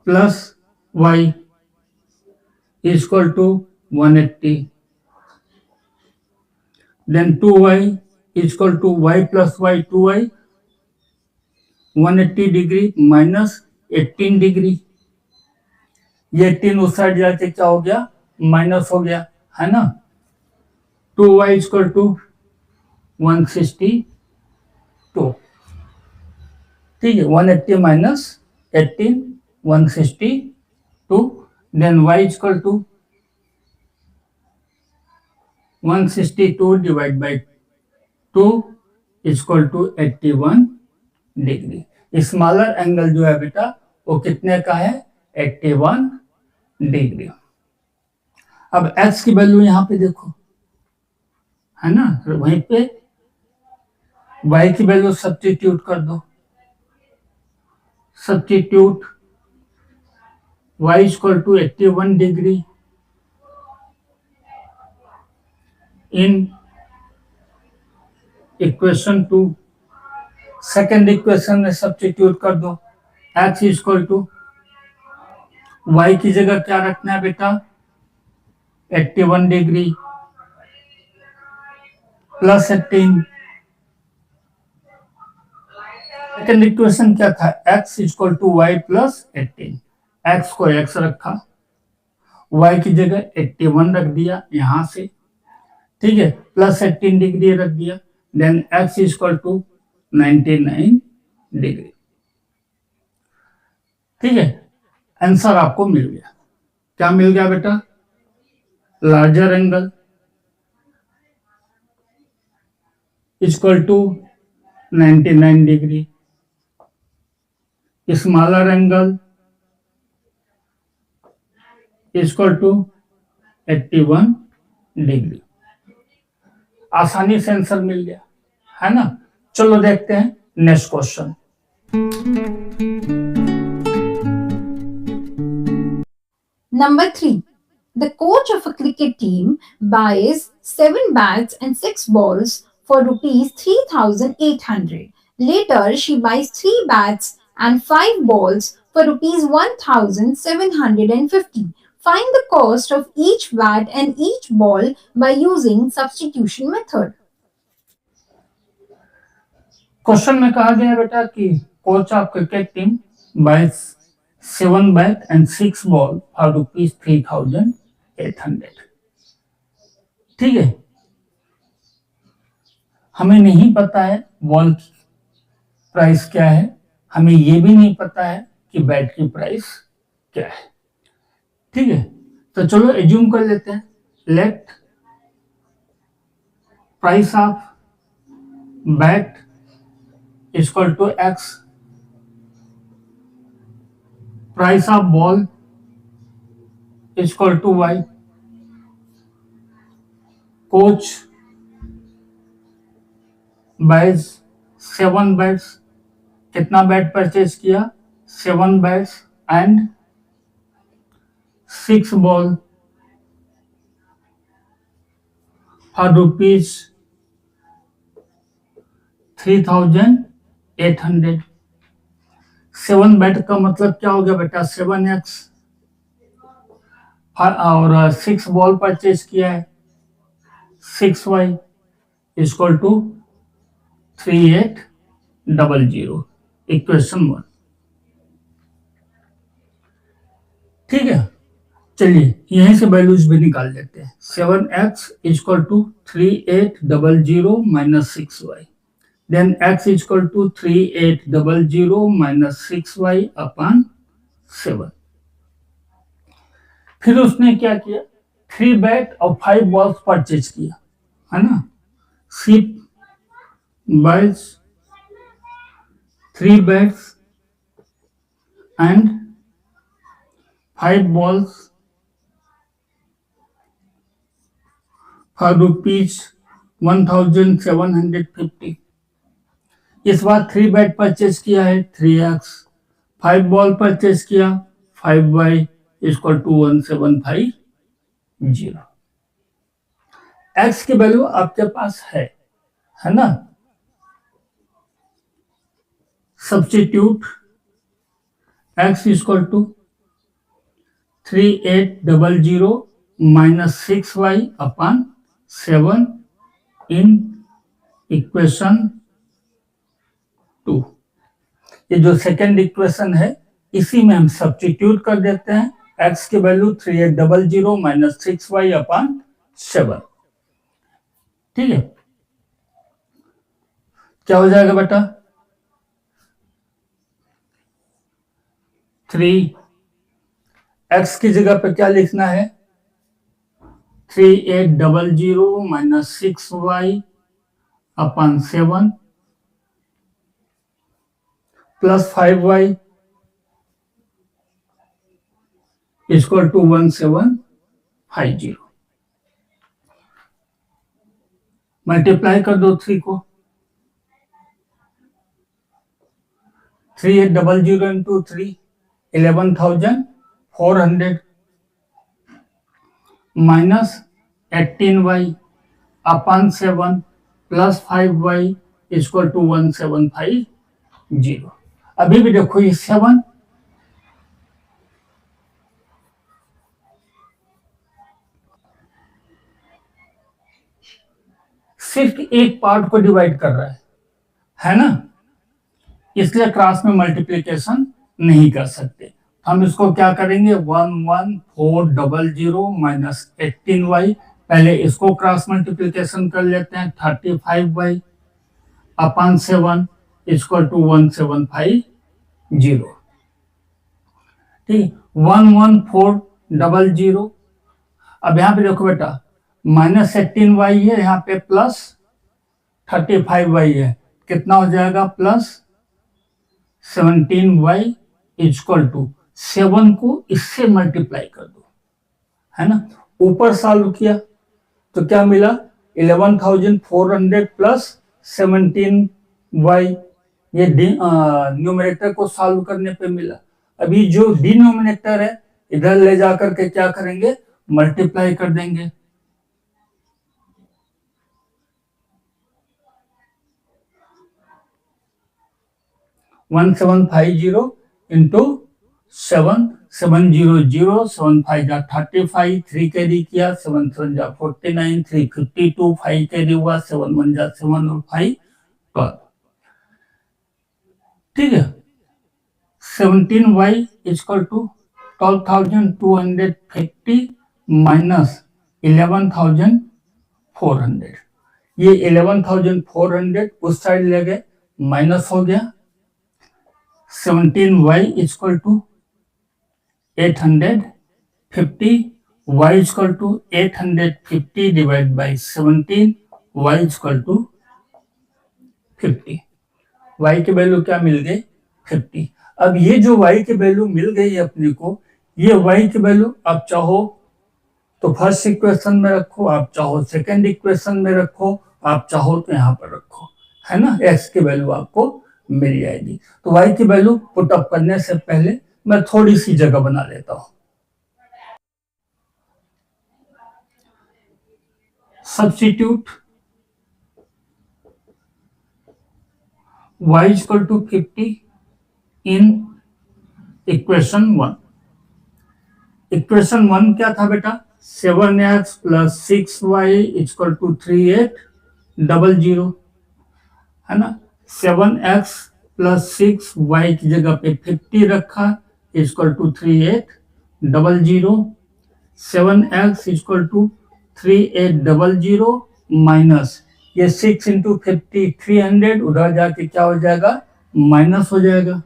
plus y equal to 180, then 2y equal to y plus y, 2y 180 degree minus 18 degree. ये 18 उस साइड जाके क्या हो गया, माइनस हो गया, है ना। 2y इक्वल टू 162, ठीक है। 180 minus 18 162, then y equal to 162 divide by 2 equal to 81 degree. Smaller angle जो है बेटा वो कितने का है, 81 डिग्री। अब x की वैल्यू यहां पे देखो, है ना, वहीं पे y की वैल्यू सब्स्टिट्यूट कर दो। Substitute y equal to 81 degree in equation 2। Second equation में सब्स्टिट्यूट कर दो। x इक्वल टू y की जगह क्या रखना है बेटा, 81 डिग्री प्लस 18। सेकेंड इक्वेशन क्या था, x equal to y plus 18। x को x रखा, y की जगह 81 रख दिया यहां से, ठीक है, प्लस 18 डिग्री रख दिया, then x equal to 99 degree, ठीक है। आंसर आपको मिल गया। क्या मिल गया बेटा, larger angle equal to 99 degree, smaller angle equal to 81 degree. आसानी से आंसर मिल गया, है ना। चलो देखते हैं next question. Number 3. The coach of a cricket team buys 7 bats and 6 balls for rupees 3,800. Later, she buys 3 bats and 5 balls for rupees 1,750. Find the cost of each bat and each ball by using substitution method. Question में कहा गया है बेटा कि coach of cricket team buys 7 bat and 6 ball for ₹3,800। ठीक है, हमें नहीं पता है बॉल की प्राइस क्या है, हमें ये भी नहीं पता है कि बैट की प्राइस क्या है। ठीक है, तो चलो एज्यूम कर लेते हैं। Let price of bat equal to x, price of ball equal to y, coach buys 7 bats, कितना बैट परचेज किया, 7 bats and 6 ball for ₹3,800। 7 bat का मतलब क्या हो गया बेटा, 7x, और 6 बॉल परचेज किया है 6y इक्वल टू 3800, इक्वेशन 1। ठीक है, चलिए यहीं से वैल्यूज भी निकाल लेते हैं। 7x equal to 3800 minus 6y, then x equal to 3800 minus 6y upon 7। फिर उसने क्या किया, 3 बैट और 5 बॉल्स परचेज किया, है ना। सिप buys 3 bats and 5 balls for ₹1,750। इस बार 3 बैट परचेज किया है 3x, 5 बॉल परचेज किया 5y इक्वल टू 1750। x की वैल्यू आपके पास है ना। Substitute x equal to 3800 minus 6y upon 7 in equation 2। ये जो सेकेंड इक्वेशन है इसी में हम सब्स्टिट्यूट कर देते हैं। x की वैल्यू 3800 माइनस 6y अपॉन 7। ठीक है, क्या हो जाएगा बेटा, 3 x की जगह पे क्या लिखना है, 3800 minus 6y upon 7 plus 5y equal to 1750। Multiply कर दो 3 को, 3800 into 3 11,400 minus 18y upon 7 plus 5y equal to 1750। अभी भी देखो ये 7 सिर्फ एक पार्ट को डिवाइड कर रहा है ना, इसलिए क्रॉस में मल्टीप्लिकेशन नहीं कर सकते। हम इसको क्या करेंगे, 11400 माइनस 18y, पहले इसको क्रॉस मल्टीप्लिकेशन कर लेते हैं, 35y अपॉन 7 इक्वल टू 1750। ठीक, 11400। अब यहाँ पे देखो बेटा माइनस 18y है, यहाँ पे प्लस 35y है, कितना हो जाएगा, प्लस 17y इक्वल टू 7 को इससे मल्टीप्लाई कर दो, है ना। ऊपर सॉल्व किया तो क्या मिला, 11,400 प्लस 17y, ये न्यूमरेटर को सॉल्व करने पे मिला। अभी जो डिनोमिनेटर है इधर ले जाकर के क्या करेंगे, मल्टीप्लाई कर देंगे। $1750 इंटू 7, 700, 7 5 जा 35, 3 कैरी किया, 7 7 जा 49, 3 52, 5 कैरी हुआ, 7 1 जा 7 और 5 12। ठीक है, 17y इक्वल टू 12,250 माइनस 11,400। ये 11,400 उस साइड ले गए, माइनस हो गया। 17y equal to 850, y equal to 850 divide by 17, y equal to 50। y की वैल्यू क्या मिल गई? 50। अब ये जो y की वैल्यू मिल गई अपने को, ये y की वैल्यू आप चाहो तो फर्स्ट इक्वेशन में रखो, आप चाहो सेकंड इक्वेशन में रखो, आप चाहो तो यहाँ पर रखो, है ना। x की वैल्यू आपको मिल जाएगी। तो y की वैल्यू पुट अप करने से पहले मैं थोड़ी सी जगह बना लेता हूं। Substitute y equal to 50 in equation 1। Equation 1 क्या था बेटा? 7x plus 6y equal to 3800, है ना। 7x प्लस 6y की जगह पे 50 रखा, equal to 3800। 7x equal to 3800 minus ये 6 इंटू 50 300, उधर जाके क्या हो जाएगा? माइनस हो जाएगा।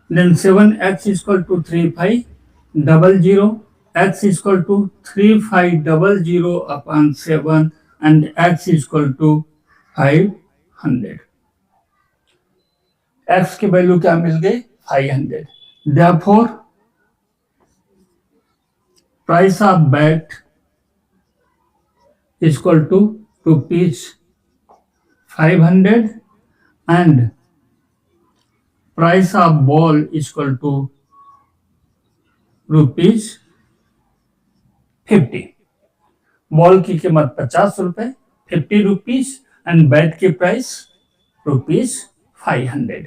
Then 7x equal to 3500, x equal to 3500 upon 7 and x equal to 500। x की वैल्यू क्या मिल गई? 500। Therefore, price of bat is equal to rupees 500 and price of ball is equal to rupees 50। Ball की कीमत 50 रुपए, 50 rupees, and bat की price rupees 500।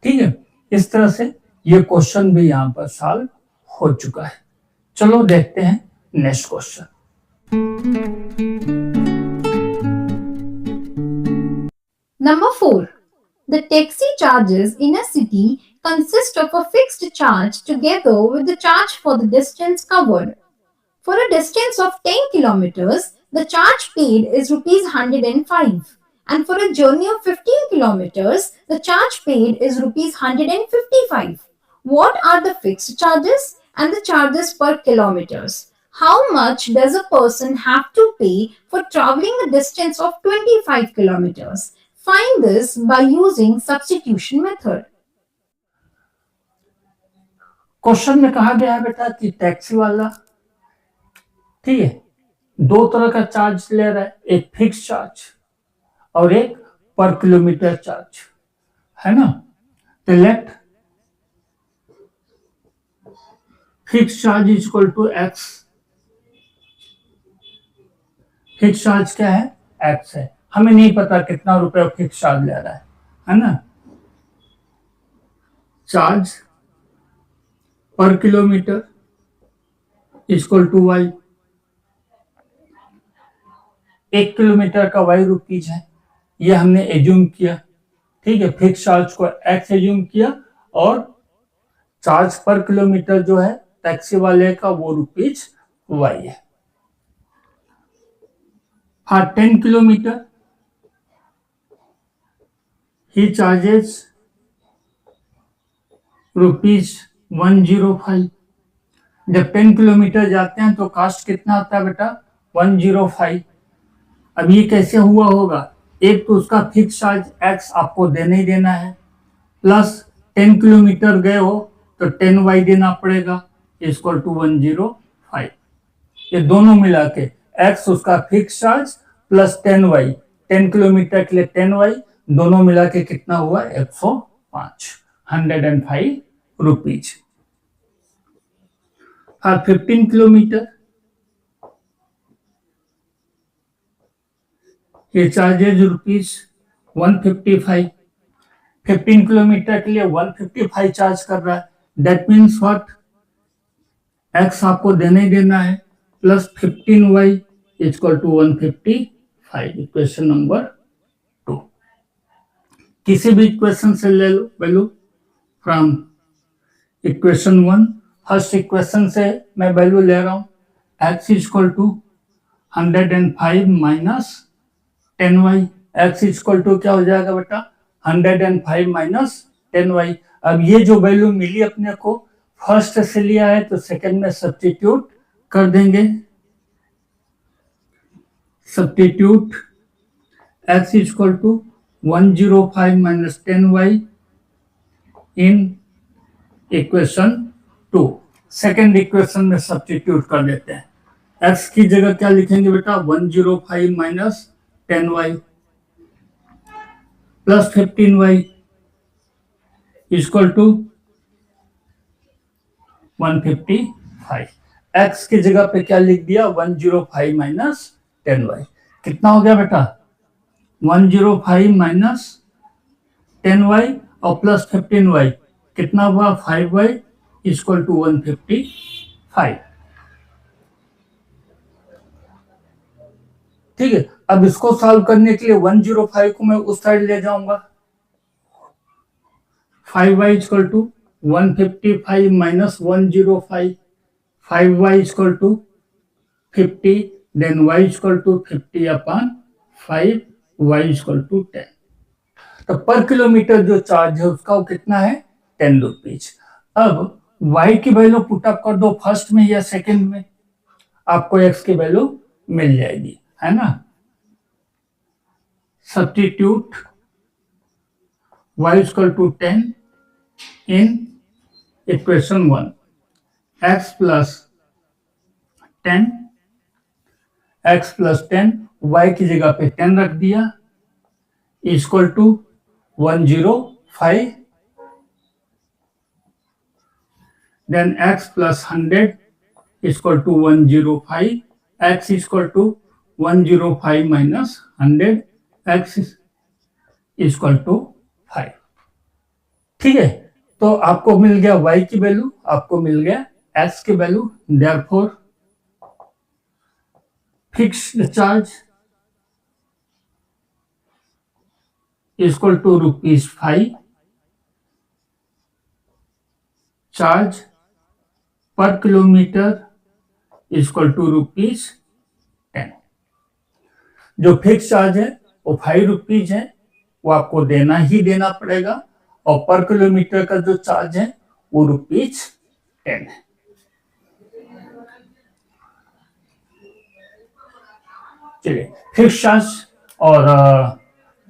ठीक है, इस तरह से ये क्वेश्चन भी यहां पर सॉल्व हो चुका है। चलो देखते हैं next question. Number 4. The taxi charges in a city consist of a fixed charge together with the charge for the distance covered. For a distance of 10 kilometers, the charge paid is rupees 105. And for a journey of 15 kilometers, the charge paid is rupees 155. What are the fixed charges and the charges per kilometers? How much does a person have to pay for traveling a distance of 25 kilometers? Find this by using substitution method. Question में कहा गया है बेटा कि taxi वाला, ठीक है, दो तरह का चार्ज ले रहा है, एक फिक्स चार्ज और एक पर किलोमीटर चार्ज, है ना। तो let fix charge is equal to x. Fix charge क्या है? एक्स है। हमें नहीं पता कितना रुपए फिक्स चार्ज ले रहा है ना। Charge per kilometre equal to y. 1 kilometre का वाई रुपीज है, ये हमने एज्यूम किया। ठीक है, फिक्स चार्ज को एक्स एज्यूम किया और चार्ज पर किलोमीटर जो है टैक्सी वाले का वो रुपीज वाई है। For 10 kilometre he charges rupees 105। जब 10 किलोमीटर जाते हैं तो कास्ट कितना आता है बेटा? 105। अब ये कैसे हुआ होगा? एक तो उसका फिक्स चार्ज एक्स आपको देना ही देना है, प्लस 10 किलोमीटर गए हो तो 10y देना पड़ेगा, इक्वल टू 105। ये दोनों मिला के एक्स उसका fix charge plus 10y, 10 kilometre के लिए 10y, दोनों मिला के कितना हुआ? 105, 105 रुपीज। और 15 किलोमीटर ये चार्जेज रुपीज 155। 15 किलोमीटर के लिए 155 चार्ज कर रहा है, दैट मीन्स व्हाट, x आपको देना ही देना है, plus 15y equal to 155, equation number 2। किसी भी इक्वेशन से ले लो value from equation 1। First equation से मैं वैल्यू ले रहा हूं, x equal to 105 minus 10y। x equal to क्या हो जाएगा बेटा, 105 माइनस 10y। अब ये जो वैल्यू मिली अपने को फर्स्ट से लिया है तो सेकंड में सब्स्टिट्यूट कर देंगे। Substitute x equal to 105 minus 10y in equation 2। Second equation में सब्स्टिट्यूट कर देते हैं। x की जगह क्या लिखेंगे बेटा, 105 minus 10y plus 15y equal to 155। x की जगह पे क्या लिख दिया, 105 माइनस 10y। कितना हो गया बेटा, 105 माइनस 10y और प्लस 15y कितना हुआ, 5y इक्वल टू 155। ठीक है, अब इसको सॉल्व करने के लिए 105 को मैं उस साइड ले जाऊंगा, 5y equal to 155 minus 105, 5y equal to 50, then y equal to 50 upon 5, y equal to 10। तो पर किलोमीटर जो चार्ज है उसका वो कितना है, 10 रुपीज। अब y की वैल्यू पुट अप कर दो फर्स्ट में या सेकंड में, आपको x की वैल्यू मिल जाएगी, है ना। Substitute y equal to 10 in equation 1, x plus 10, x plus 10 y की जगह पे 10 रख दिया equal to 105, then x plus 100 equal to 105, x equal to 105 minus 100, x equal to 5। ठीक है, तो आपको मिल गया y की वैल्यू, आपको मिल गया x की value. Therefore fixed charge equal to ₹5, charge per kilometre equal to ₹10। जो फिक्स चार्ज है वो ₹5 है, वो आपको देना ही देना पड़ेगा, और पर किलोमीटर का जो चार्ज है वो ₹10 है। चलिए, फिक्स चार्ज और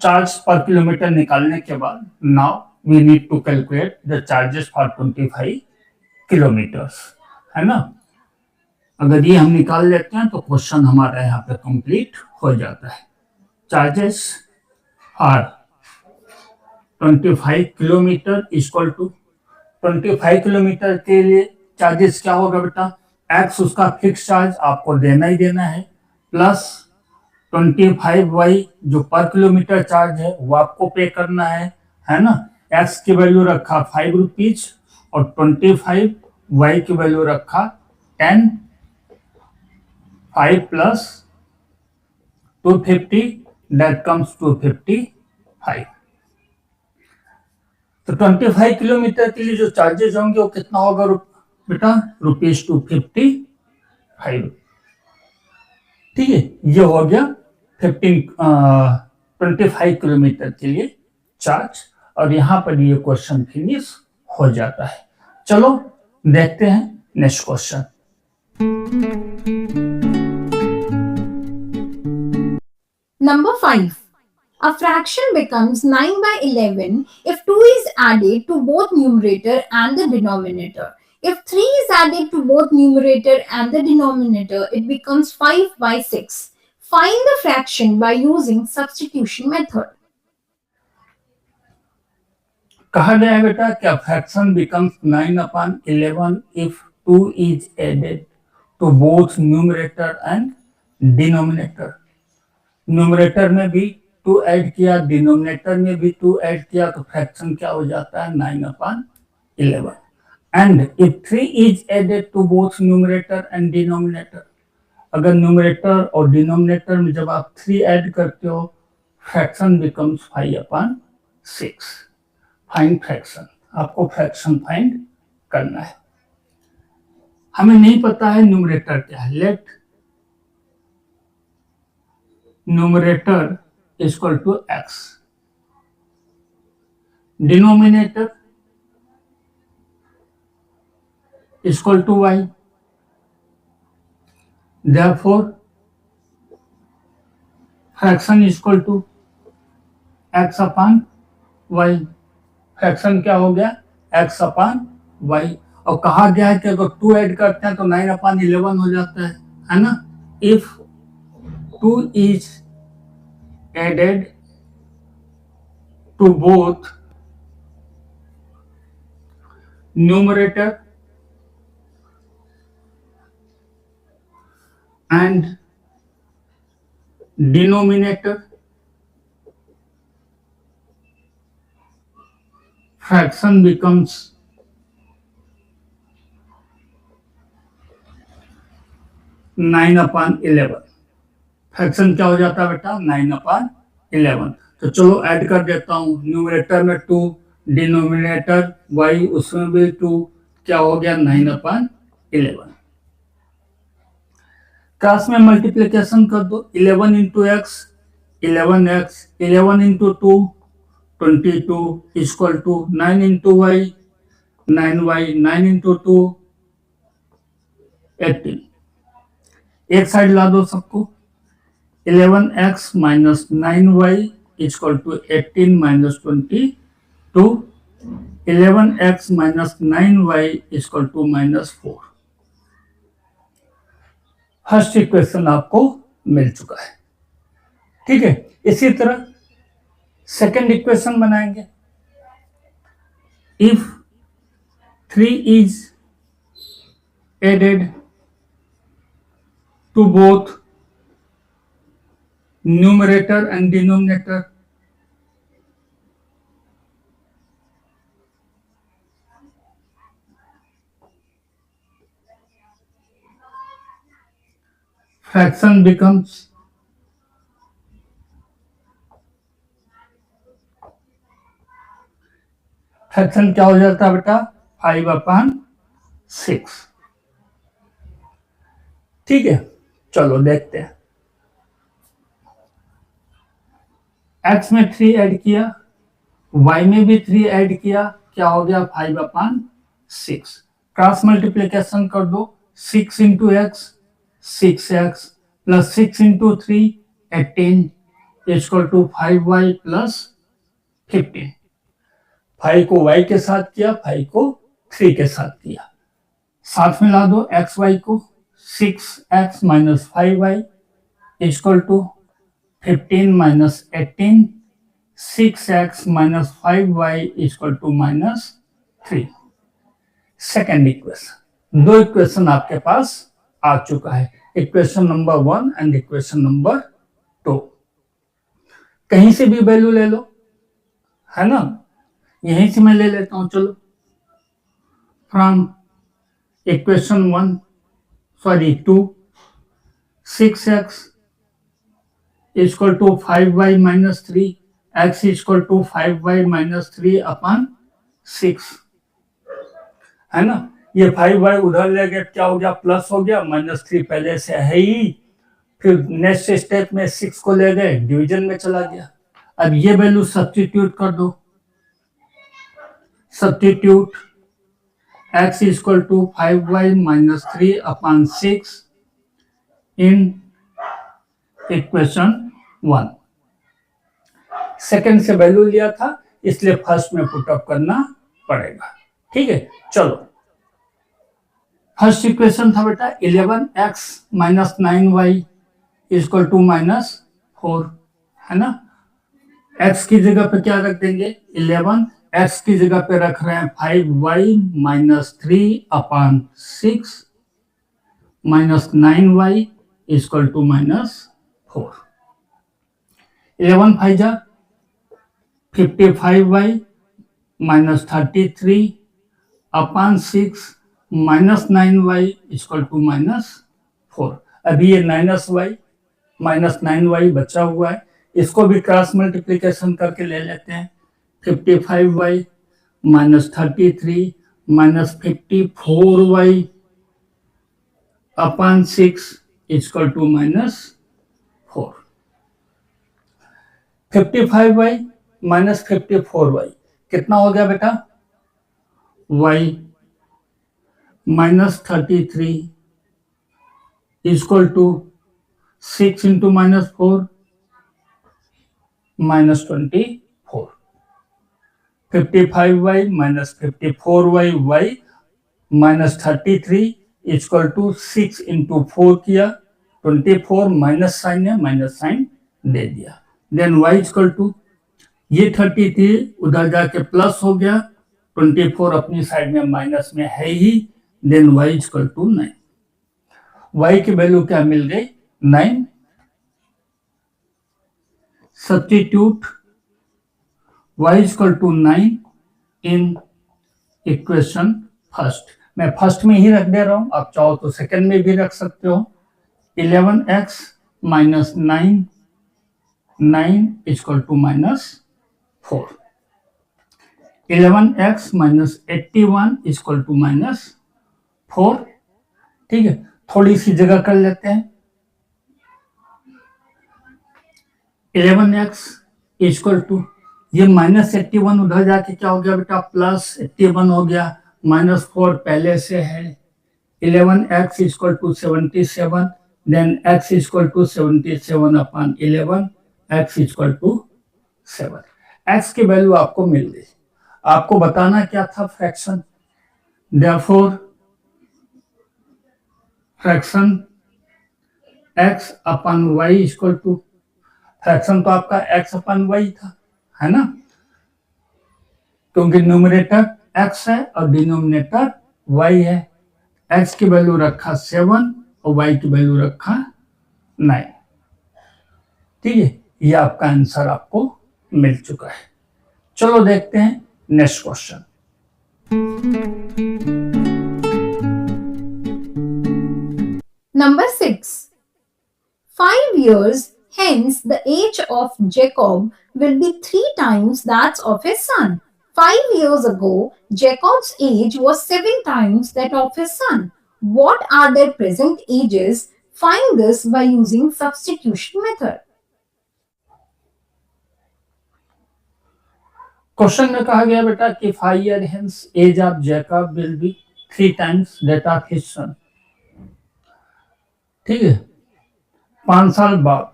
चार्ज पर किलोमीटर निकालने के बाद now we need to calculate the charges for 25 kilometres, है ना। अगर ये हम निकाल लेते हैं तो क्वेश्चन हमारा यहाँ पे कंप्लीट हो जाता है। Charges are 25 kilometre equal to 25 kilometre के लिए चार्जेस क्या होगा बेटा, x उसका फिक्स चार्ज आपको देना ही देना है, प्लस 25y जो पर किलोमीटर चार्ज है वो आपको पे करना है ना। x की वैल्यू रखा ₹5 और 25y की वैल्यू रखा 10, 5 प्लस 250 दैट कम्स टू 55। तो 25 किलोमीटर के लिए जो चार्जेस होंगे वो कितना होगा बेटा, ₹255। ठीक है, ये हो गया 25 किलोमीटर के लिए चार्ज, और यहां पर ये क्वेश्चन फिनिश हो जाता है। चलो देखते हैं next question. Number 5. A fraction becomes 9/11 if 2 is added to both numerator and the denominator. If 3 is added to both numerator and the denominator, it becomes 5/6. Find the fraction by using substitution method. कहा गया है बेटा क्या fraction becomes 9/11 if 2 is added to both numerator and denominator. Numerator में भी 2 add किया, denominator में भी 2 ऐड किया, तो फ्रैक्शन क्या हो जाता है, 9/11। And if 3 is added to both numerator and denominator, अगर न्यूमरेटर और डिनोमिनेटर में जब आप 3 ऐड करते हो, फ्रैक्शन बिकम्स 5/6। फाइंड फ्रैक्शन, आपको फ्रैक्शन फाइंड करना है। हमें नहीं पता है न्यूमरेटर क्या है। Let numerator equal to x, denominator equal to y, therefore fraction equal to x upon y। Fraction क्या हो गया? x upon y। और कहा गया है कि अगर 2 ऐड करते हैं तो 9/11 हो जाता है ना। If 2 is added to both numerator and denominator, fraction becomes 9/11। Fraction क्या हो जाता है बेटा? 9/11। तो चलो ऐड कर देता हूं, न्यूमरेटर में 2, डिनोमिनेटर y, उसमें भी 2, क्या हो गया? 9/11। क्रॉस में मल्टीप्लिकेशन कर दो, 11 into x 11x, 11 into 2 22 equal to 9 into y 9y, 9 into 2 18। एक साइड ला दो सबको, 11x minus 9y equal to 18 minus 22, 11x minus 9y equal to -4। First equation आपको मिल चुका है। ठीक है, इसी तरह सेकेंड इक्वेशन बनाएंगे। If 3 is added to both numerator and denominator, fraction becomes fraction क्या हो जाता है बेटा? 5/6। ठीक है, चलो देखते हैं। x में 3 ऐड किया, y में भी 3 ऐड किया, क्या हो गया? 5/6। क्रॉस मल्टीप्लीकेशन कर दो, 6 into x 6x plus 6 into 3 18 equal to 5y plus 15। 5 को y के साथ किया, 5 को 3 के साथ किया, साथ में ला दो xy को, 6x minus 5y equal to 15 minus 18, 6x minus 5y equal to -3। Second equation, 2 equation आपके पास आ चुका है, equation number 1 and equation number 2। कहीं से भी वैल्यू ले लो, है ना, यहीं से मैं ले लेता हूं। चलो, from equation 2, 6x equal to 5y minus 3, x equal to 5y minus 3 upon 6, है ना। ये 5y उधर ले गया, क्या हो गया? प्लस हो गया, -3 पहले से है ही। फिर नेक्स्ट स्टेप में 6 को ले गए, डिवीजन में चला गया। अब ये वैल्यू सब्स्टिट्यूट कर दो, substitute x equal to 5y minus 3 upon 6 in equation 1। Second से वैल्यू लिया था, इसलिए फर्स्ट में पुटअप करना पड़ेगा। ठीक है, चलो, फर्स्ट इक्वेशन था बेटा 11x minus 9y equal to -4, है ना। x की जगह पे क्या रख देंगे? 11, x की जगह पे रख रहे हैं 5y minus 3 upon 6 minus 9y equal to -4। 11 5 जा 55y minus 33 upon 6 minus 9y equal to -4। अभी ये -9y बचा हुआ है, इसको भी क्रॉस मल्टीप्लीकेशन करके ले लेते हैं। 55y minus 33 minus 54y upon 6 equal to -4। 55y minus 54y कितना हो गया बेटा? y minus 33 equal to 6 into -4 -24। 55y minus 54y y minus 33 equal to 6 into 4 किया, 24 माइनस साइन है, माइनस साइन दे दिया। देन y इक्वल टू ये 33 उधर जाके प्लस हो गया, 24 अपनी साइड में माइनस में है ही, then y equal to 9। y की वैल्यू क्या मिल गई? 9। Substitute y equal to 9 in equation first. मैं फर्स्ट में ही रख दे रहा हूं, आप चाहो तो सेकंड में भी रख सकते हो। 11x minus 9 equal to -4। 11x minus 81 equal to -4। ठीक है, थोड़ी सी जगह कर लेते हैं। 11x इक्वल टू ये -81 उधर जाके क्या हो गया बेटा? +81 हो गया, -4 पहले से है। 11x equal to 77, then x equal to 77 upon 11, x equal to 7। x की वैल्यू आपको मिल गई। आपको बताना क्या था? Fraction. Therefore fraction x upon y equal to, fraction तो आपका x अपॉन y था, है ना, क्योंकि न्यूमरेटर x है और डिनोमिनेटर y है। x की वैल्यू रखा 7 और y की वैल्यू रखा 9। ठीक है, ये आपका आंसर आपको मिल चुका है। चलो देखते हैं next question. Number 6. 5 years hence, the age of Jacob will be 3 times that of his son. 5 years ago, Jacob's age was 7 times that of his son. What are their present ages? Find this by using substitution method. Question में कहा गया बेटा कि 5 years hence age of Jacob will be 3 times that of his son। ठीक है, 5 साल बाद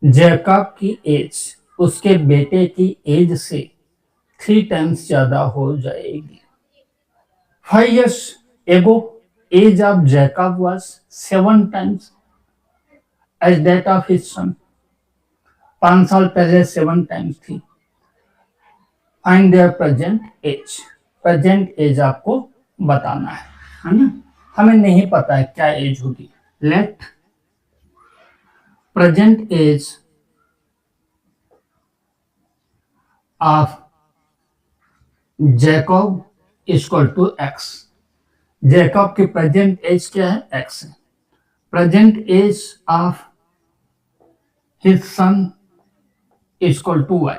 Jacob की एज उसके बेटे की एज से 3 टाइम्स ज्यादा हो जाएगी। 5 years ago age of Jacob was 7 times as that of his son। 5 साल पहले 7 टाइम्स थी। Find their present age. Present age आपको बताना है ना, हमें नहीं पता है क्या एज होगी। Let present age of Jacob equal to x. Jacob की प्रेजेंट एज क्या है? एक्स है। Present age of his son equal to y.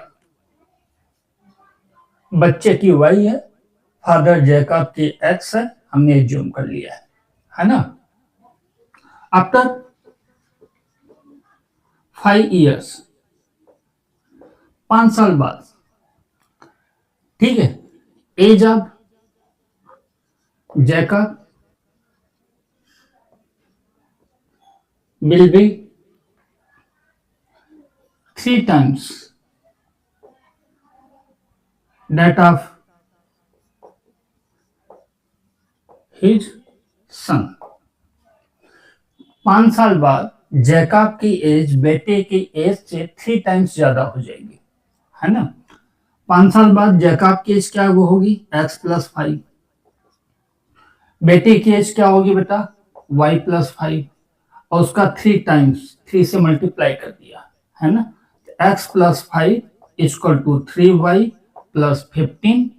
बच्चे की वाई है, फादर जैकब की एक्स है, हमने एज्यूम कर लिया है ना। आफ्टर 5 years 5 साल बाद, ठीक है, age of Jacob will be 3 times that of his son। 5 साल बाद जैकब की एज बेटे की एज से 3 टाइम्स ज्यादा हो जाएगी, है ना। 5 साल बाद जैकब की एज क्या होगी? x + 5। बेटे की एज क्या होगी बेटा? y + 5 और उसका 3 टाइम्स 3 से मल्टीप्लाई कर दिया, है ना। x + 5 = 3y + 15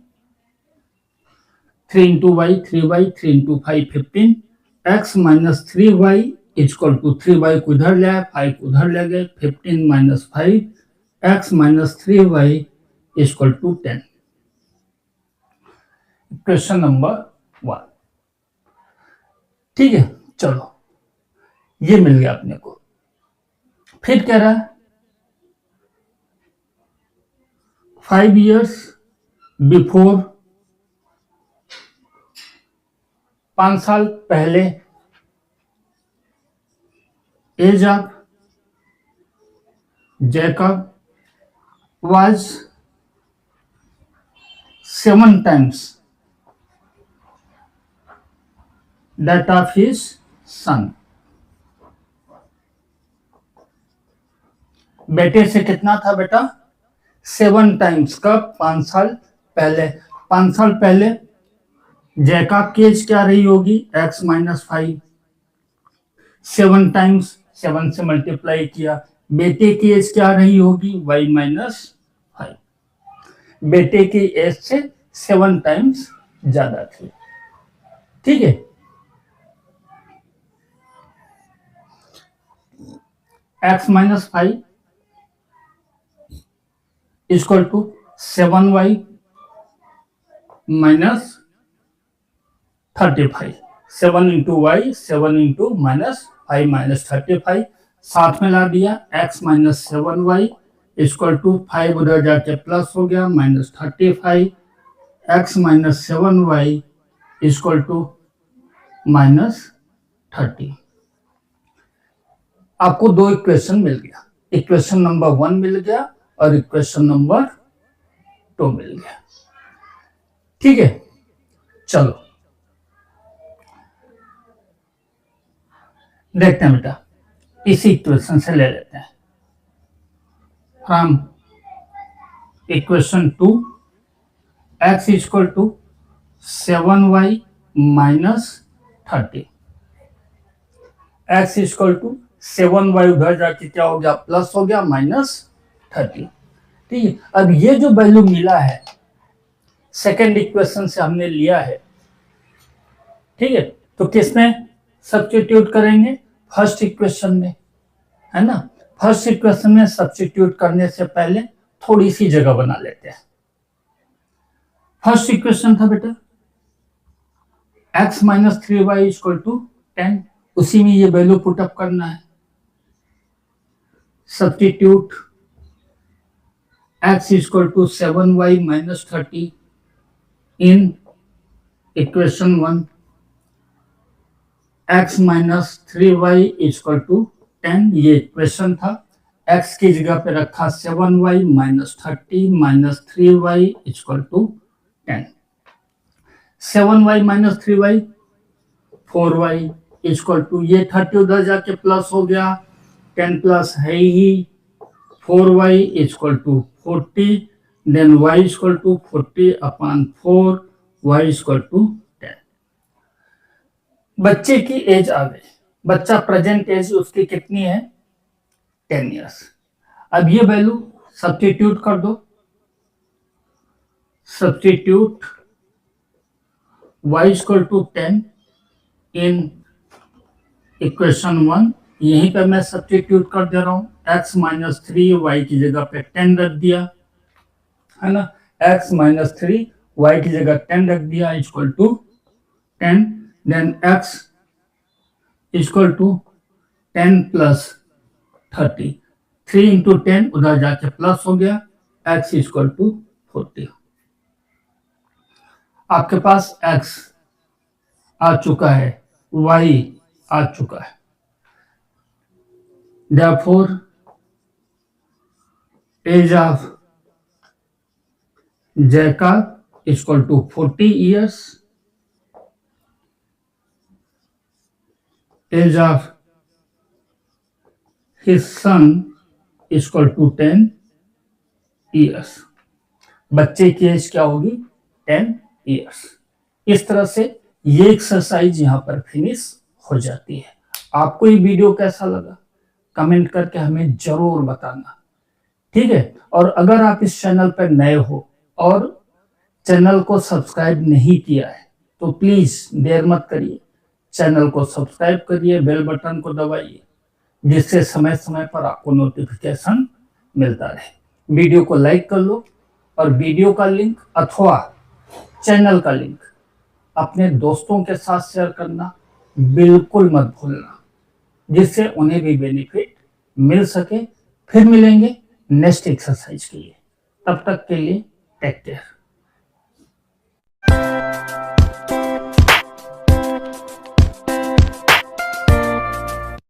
3 into y 3y 3 into 5 15 x minus 3y equal to 3y को इधर ले आए 5 को उधर ले गए 15 minus 5 x minus 3y equal to 10। Question number 1। ठीक है, चलो ये मिल गया अपने को। फिर कह रहा है 5 years बिफोर, 5 साल पहले, age of Jacob was 7 times that of his son। बेटे से कितना था बेटा? 7 टाइम्स का 5 साल पहले। 5 साल पहले जैकब की एज क्या रही होगी? x minus 5। 7 टाइम्स 7 से मल्टीप्लाई किया, बेटे की एज क्या रही होगी? y minus 5। बेटे की एज से 7 टाइम्स ज्यादा थी। ठीक है, x minus 5 equal to 7y minus 35। 7 into y 7 into minus 5 minus 35 साथ में ला दिया। x minus 7y equal to 5 उधर जाके प्लस हो गया minus 35। x minus 7y equal to minus 30। आपको दो इक्वेशन मिल गया। इक्वेशन नंबर 1 मिल गया और इक्वेशन नंबर 2 मिल गया। ठीक है, चलो देखते हैं बेटा, इसी इक्वेशन से ले लेते हैं। From equation 2 x equal to 7y minus 30। x equal to 7y उधर जाके क्या हो गया? प्लस हो गया माइनस 30। ठीक है, अब ये जो वैल्यू मिला है सेकेंड इक्वेशन से हमने लिया है। ठीक है, तो किसमें सब्स्टिट्यूट करेंगे? फर्स्ट इक्वेशन में, है ना। फर्स्ट इक्वेशन में सब्स्टिट्यूट करने से पहले थोड़ी सी जगह बना लेते हैं। फर्स्ट इक्वेशन था बेटा x minus 3y equal to 10, उसी में ये वैल्यू पुटअप करना है। Substitute x equal to 7y minus 30 in equation 1, x minus 3y equal to 10, ये इक्वेशन था। x की जगह पे रखा 7y minus 30 minus 3y equal to 10। 7y minus 3y 4y equal to, ये 30 उधर जाके प्लस हो गया, 10 प्लस है ही, 4y equal to 40, then y equal to 40 upon 4, y equal to 10। बच्चे की एज आ गई। बच्चा प्रेजेंट एज उसकी कितनी है? 10 इयर्स। अब ये वैल्यू सब्स्टिट्यूट कर दो। Substitute y equal to 10 in equation 1, यहीं पे मैं सब्स्टिट्यूट कर दे रहा हूं। x माइनस 3 y की जगह पे 10 रख दिया, है ना। x माइनस 3 y की जगह 10 रख दिया equal to 10, then x equal to 10 plus 30, 3 into 10 उधर जाके प्लस हो गया, x इक्वल टू 40। आपके पास x आ चुका है, y आ चुका है। Therefore, age of Jacob equal to 40 years. Age of his son equal to 10 years. बच्चे की एज क्या होगी? 10 years। इस तरह से ये एक्सरसाइज यहां पर फिनिश हो जाती है। आपको ये वीडियो कैसा लगा कमेंट करके हमें जरूर बताना। ठीक है, और अगर आप इस चैनल पर नए हो और चैनल को सब्सक्राइब नहीं किया है तो प्लीज देर मत करिए, चैनल को सब्सक्राइब करिए, बेल बटन को दबाइए, जिससे समय समय पर आपको नोटिफिकेशन मिलता रहे। वीडियो को लाइक कर लो और वीडियो का लिंक अथवा चैनल का लिंक अपने दोस्तों के साथ शेयर करना बिल्कुल मत भूलना, जिससे उन्हें भी बेनिफिट मिल सके। फिर मिलेंगे नेक्स्ट एक्सरसाइज के लिए, तब तक के लिए टेक केयर।